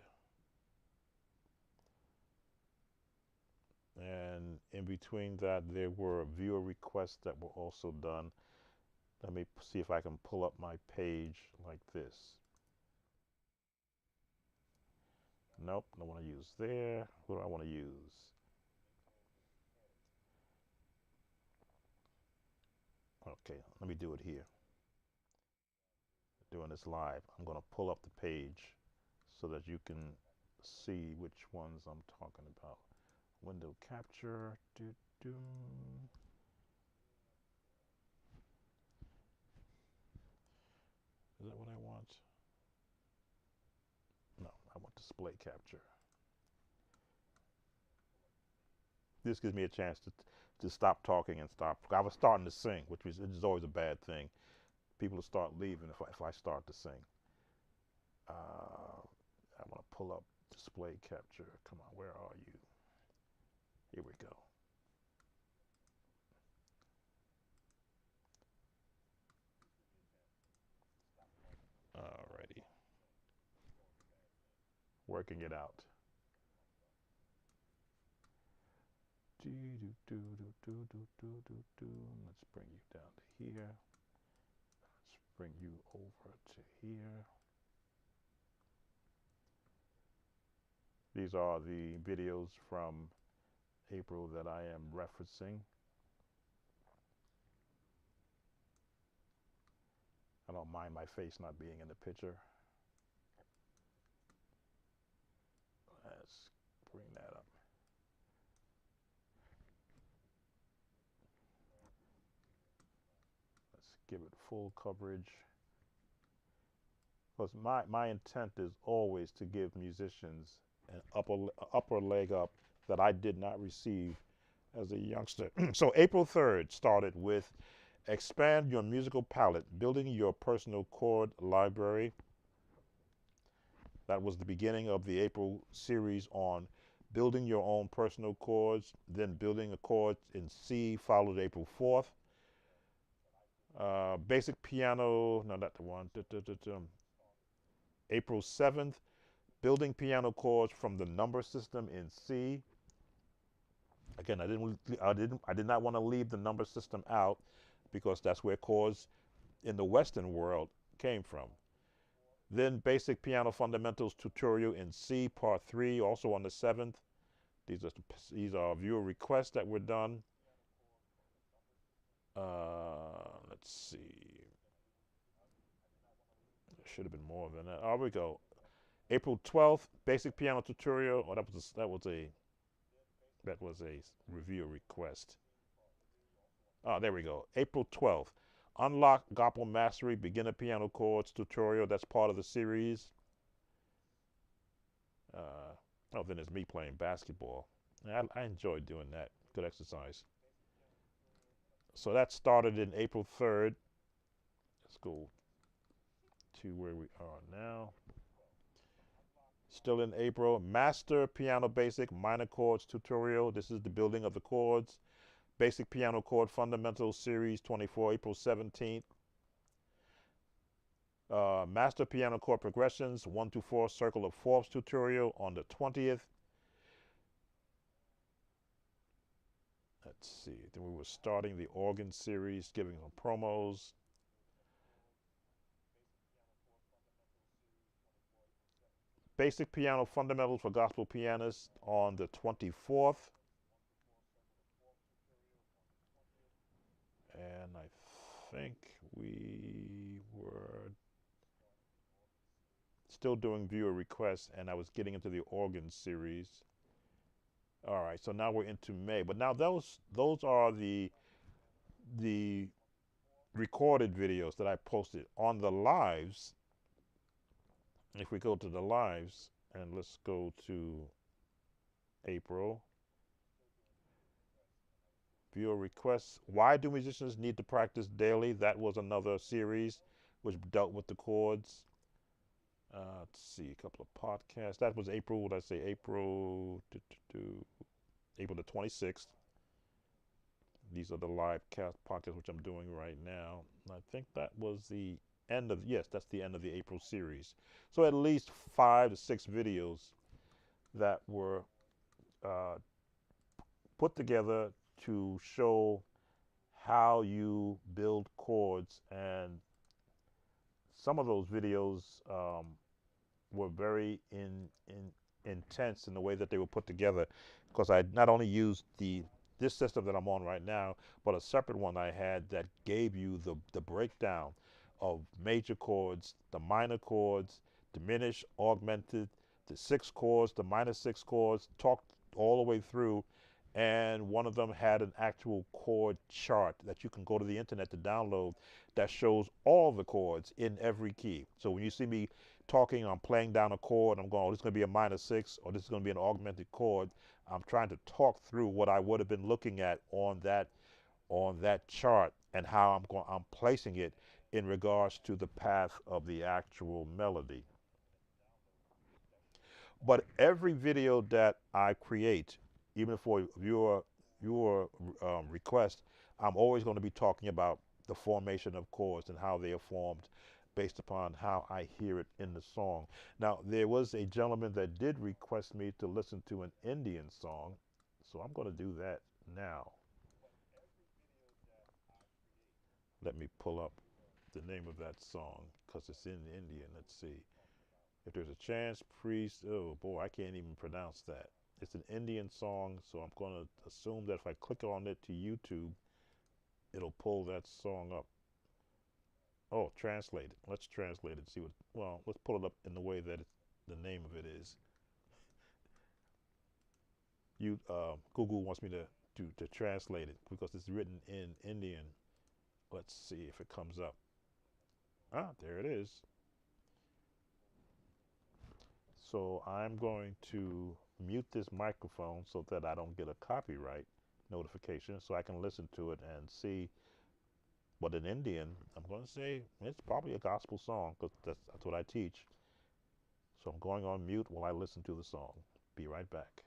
And in between that, there were viewer requests that were also done. Let me see if I can pull up my page like this. Nope, I want to use there. What do I want to use? Okay, let me do it here. Doing this live. I'm going to pull up the page so that you can see which ones I'm talking about. Window capture. Is that what I want? No, I want display capture. This gives me a chance to stop talking and stop. I was starting to sing, which is always a bad thing. People will start leaving if I start to sing. I'm going to pull up display capture. Come on, where are you? Here we go. working it out. Let's bring you down to here. Let's bring you over to here. These are the videos from April that I am referencing. I don't mind my face not being in the picture. Let's bring that up. Let's give it full coverage. Because my intent is always to give musicians an upper leg up that I did not receive as a youngster. So April 3rd started with expand your musical palette, building your personal chord library. That was the beginning of the April series on building your own personal chords, then building a chord in C, followed April 4th. Basic piano, no, not the one. April 7th, building piano chords from the number system in C. Again, I did not want to leave the number system out because that's where chords in the Western world came from. Then basic piano fundamentals tutorial in C, part 3, also on the 7th. These are viewer requests that were done. Let's see. There should have been more than that. Oh, we go. April 12th, basic piano tutorial. Oh, that was a review request. Oh, there we go. April 12th, unlock gospel mastery beginner piano chords tutorial. That's part of the series. Oh, then it's me playing basketball. I enjoy doing that. Good exercise. So that started in April 3rd. Let's go to where we are now. Still in April. Master piano basic minor chords tutorial. This is the building of the chords. Basic piano chord fundamentals series 24, April 17th. Master piano chord progressions 1 to 4 circle of fourths tutorial on the 20th. Let's see. Then we were starting the organ series, giving them promos. Basic piano fundamentals for gospel pianists on the 24th. And I think we were still doing viewer requests, and I was getting into the organ series. All right, so now we're into May. But now those are the recorded videos that I posted on the lives. If we go to the lives, and let's go to April. Viewer requests. Why do musicians need to practice daily? That was another series which dealt with the chords. Let's see, a couple of podcasts. That was April, what did I say? April the 26th. These are the live podcasts which I'm doing right now. And I think that was the end of, yes, that's the end of the April series. So at least 5 to 6 videos that were put together to show how you build chords, and some of those videos were very intense in the way that they were put together, because I not only used this system that I'm on right now, but a separate one I had that gave you the breakdown of major chords, the minor chords, diminished, augmented, the 6 chords, the minor 6 chords, talked all the way through. And one of them had an actual chord chart that you can go to the internet to download that shows all the chords in every key. So when you see me talking, I'm playing down a chord, I'm going, oh, this is going to be a minor 6, or this is going to be an augmented chord. I'm trying to talk through what I would have been looking at on that chart, and how I'm placing it in regards to the path of the actual melody. But every video that I create, even for viewer request, I'm always going to be talking about the formation of chords and how they are formed, based upon how I hear it in the song. Now, there was a gentleman that did request me to listen to an Indian song, so I'm going to do that now. Let me pull up the name of that song because it's in Indian. Let's see. If there's a chance, priest. Oh boy, I can't even pronounce that. It's an Indian song, so I'm going to assume that if I click on it to YouTube, it'll pull that song up. Oh, translate it. Let's translate it. See what? Well, let's pull it up in the way that the name of it is. Google wants me to translate it because it's written in Indian. Let's see if it comes up. Ah, there it is. So I'm going to mute this microphone so that I don't get a copyright notification, so I can listen to it and see. But in Indian, I'm going to say it's probably a gospel song because that's what I teach. So I'm going on mute while I listen to the song. Be right back.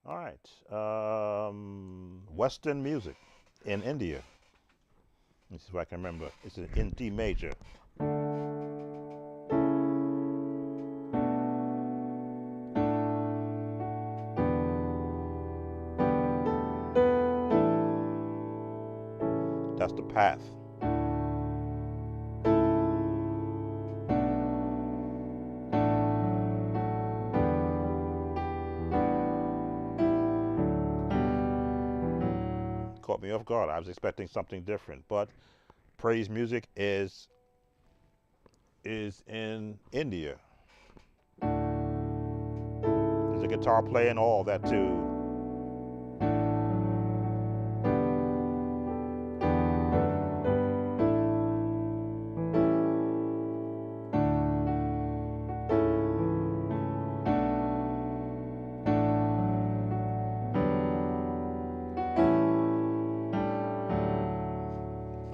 All right. Western music in India. Let's see if I can remember. It's in D major. That's the path. Caught me off guard. I was expecting something different, but praise music is in India. There's a guitar playing, all that too.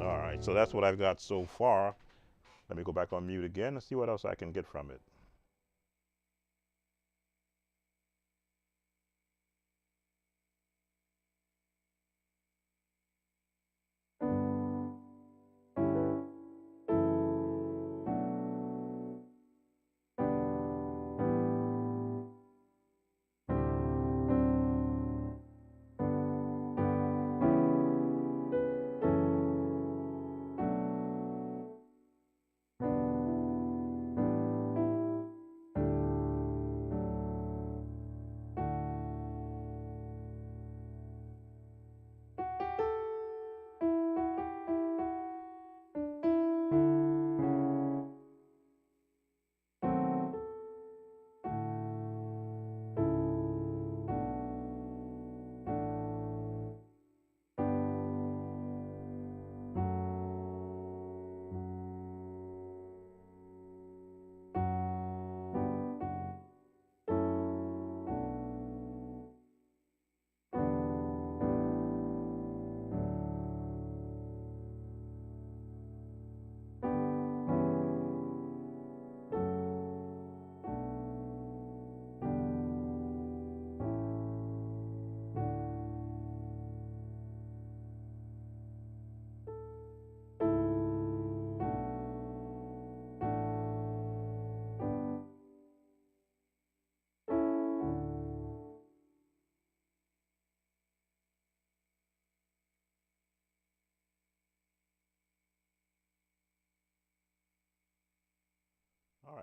All right, so that's what I've got so far. Let me go back on mute again and see what else I can get from it.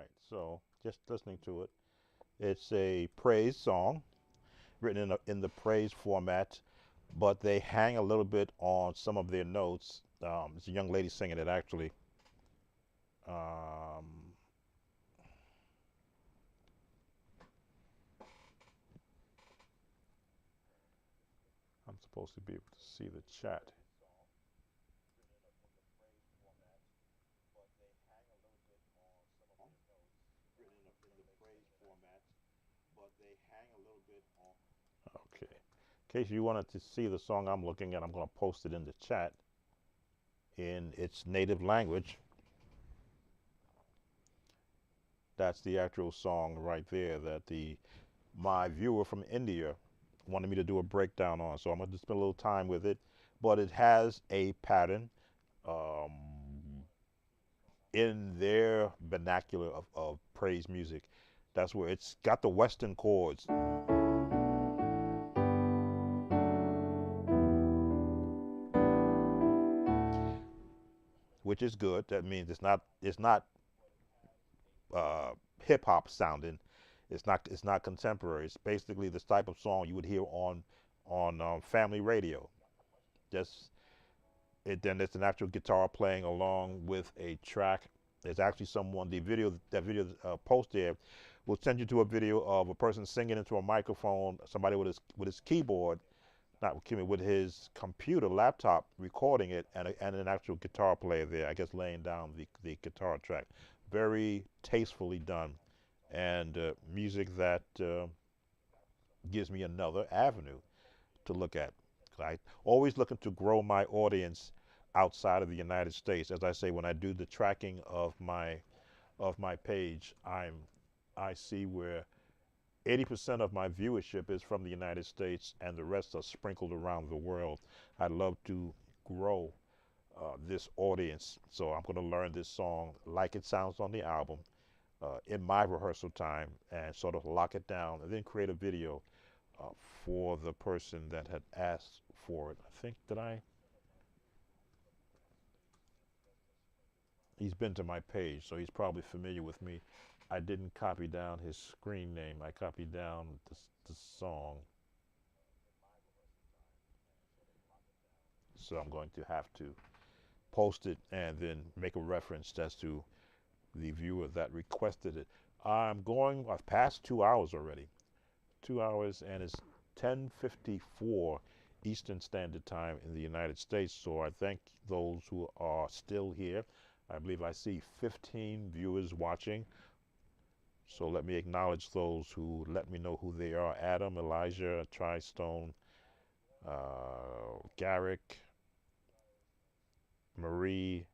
right, so just listening to it. It's a praise song written in the praise format, but they hang a little bit on some of their notes. It's a young lady singing it actually. Um, I'm supposed to be able to see the chat. Okay. In case you wanted to see the song I'm looking at, I'm going to post it in the chat in its native language. That's the actual song right there that the my viewer from India wanted me to do a breakdown on. So I'm going to spend a little time with it, but it has a pattern um, in their vernacular of praise music. That's where it's got the Western chords, which is good. That means it's not uh, hip hop sounding. It's not contemporary. It's basically this type of song you would hear on family radio. Just it then there's an actual guitar playing along with a track. There's actually someone the video post there will send you to a video of a person singing into a microphone, somebody with his keyboard, not with keyboard, with his computer laptop recording it, and an actual guitar player there, I guess laying down the guitar track. Very tastefully done, and music that gives me another avenue to look at. I always looking to grow my audience outside of the United States. As I say, when I do the tracking of my page, I see where 80% of my viewership is from the United States, and the rest are sprinkled around the world. I'd love to grow this audience, so I'm going to learn this song like it sounds on the album in my rehearsal time, and sort of lock it down, and then create a video uh, for the person that had asked for it. I think that he's been to my page, so he's probably familiar with me. I didn't copy down his screen name. I copied down the song, so I'm going to have to post it and then make a reference as to the viewer that requested it. I've passed 2 hours already. 2 hours, and it's 10:54 Eastern Standard Time in the United States. So I thank those who are still here. I believe I see 15 viewers watching. So let me acknowledge those who let me know who they are: Adam, Elijah, Tristone, Garrick, Marie,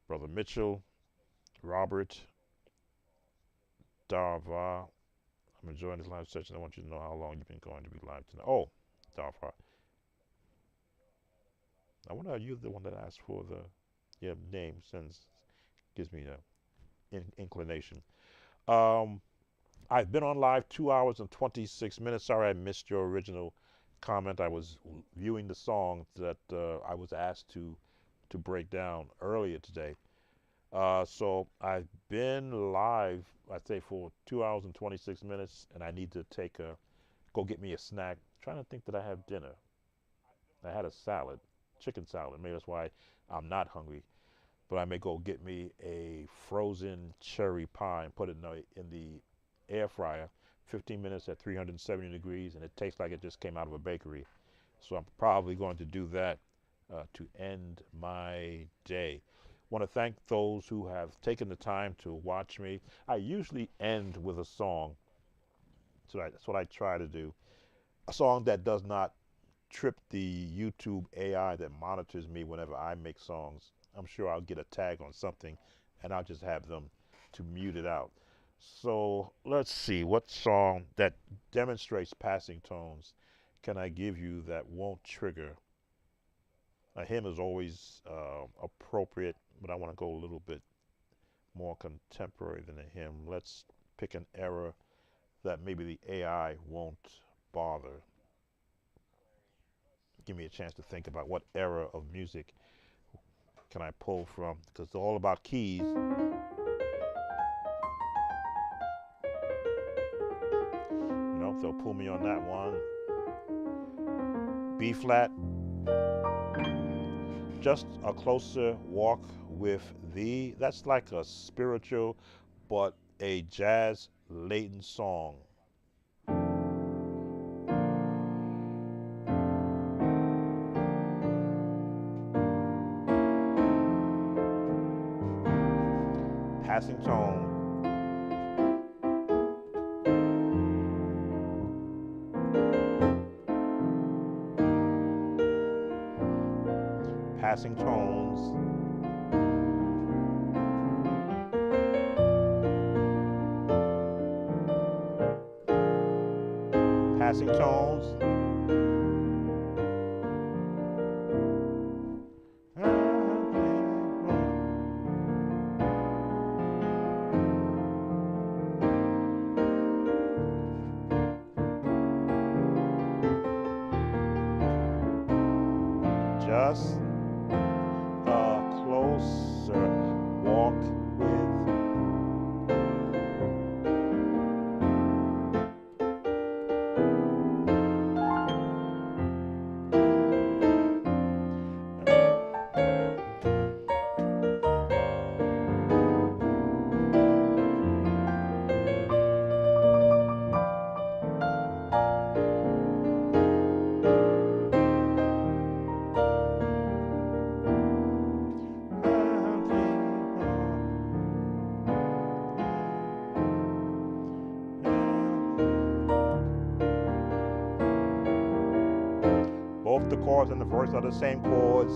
Brother Mitchell, Robert, Darva. I'm enjoying this live session. I want you to know how long you've been going to be live tonight. Oh, Darva. I wonder, are you the one that asked for the name, since gives me a inclination. Um, I've been on live 2 hours and 26 minutes. Sorry I missed your original comment. I was viewing the song that I was asked to break down earlier today. So I've been live, I'd say, for 2 hours and 26 minutes, and I need to go get me a snack. I'm trying to think that I have dinner. I had a salad, chicken salad. Maybe that's why I'm not hungry. But I may go get me a frozen cherry pie and put it in the air fryer, 15 minutes at 370 degrees, and it tastes like it just came out of a bakery. So I'm probably going to do that to end my day. Want to thank those who have taken the time to watch me. I usually end with a song, so that's what I try to do. A song that does not trip the YouTube AI that monitors me whenever I make songs. I'm sure I'll get a tag on something, and I'll just have them to mute it out. So let's see, what song that demonstrates passing tones can I give you that won't trigger? A hymn is always appropriate, but I want to go a little bit more contemporary than a hymn. Let's pick an era that maybe the AI won't bother. Give me a chance to think about what era of music can I pull from, because it's all about keys. So pull me on that one. B flat, just a closer walk with thee. That's like a spiritual but a jazz laden song. Passing tone, passing tones, passing tones. Just a closer walk with. Both the chords and the verse are the same chords.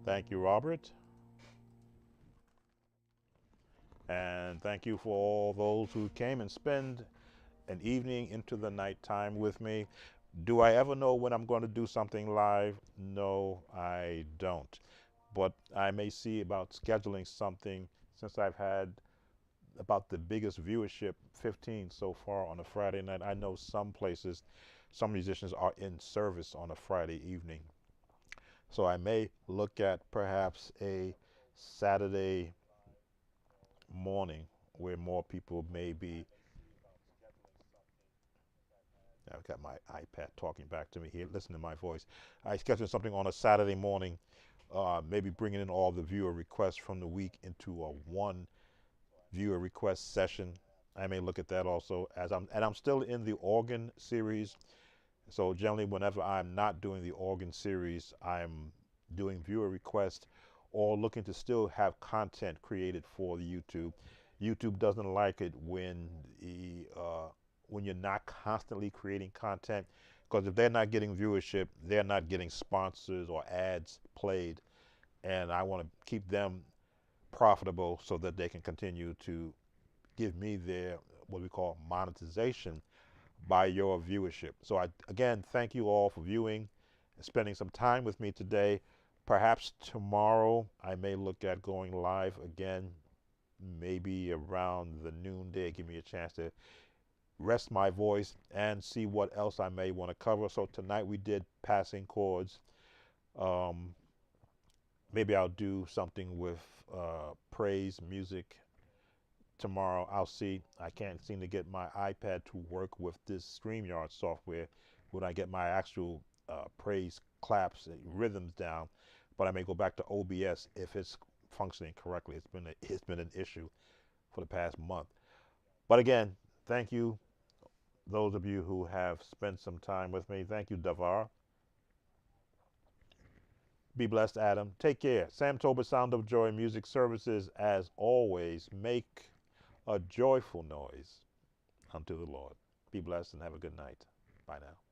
Thank you, Robert. And thank you for all those who came and spend an evening into the nighttime with me. Do I ever know when I'm going to do something live? No, I don't. But I may see about scheduling something since I've had about the biggest viewership, 15 so far on a Friday night. I know some places, some musicians are in service on a Friday evening. So I may look at perhaps a Saturday morning where more people may be. I've got my iPad talking back to me here. Listen to my voice. I scheduled something on a Saturday morning, maybe bringing in all the viewer requests from the week into a one viewer request session. I may look at that also as I'm still in the organ series. So generally, whenever I'm not doing the organ series, I'm doing viewer requests or looking to still have content created for the YouTube. YouTube doesn't like it when you're not constantly creating content, because if they're not getting viewership, they're not getting sponsors or ads played, and I want to keep them profitable so that they can continue to give me their what we call monetization by your viewership. So I again thank you all for viewing and spending some time with me today. Perhaps tomorrow I may look at going live again, maybe around the noonday. Give me a chance to rest my voice and see what else I may want to cover. So tonight we did passing chords. Um, Maybe I'll do something with praise music tomorrow. I'll see. I can't seem to get my iPad to work with this StreamYard software when I get my actual praise claps and rhythms down. But I may go back to OBS if it's functioning correctly. It's been an issue for the past month. But again, thank you, those of you who have spent some time with me. Thank you, Davar. Be blessed, Adam. Take care. Sam Tobin, Sound of Joy Music Services, as always, make a joyful noise unto the Lord. Be blessed and have a good night. Bye now.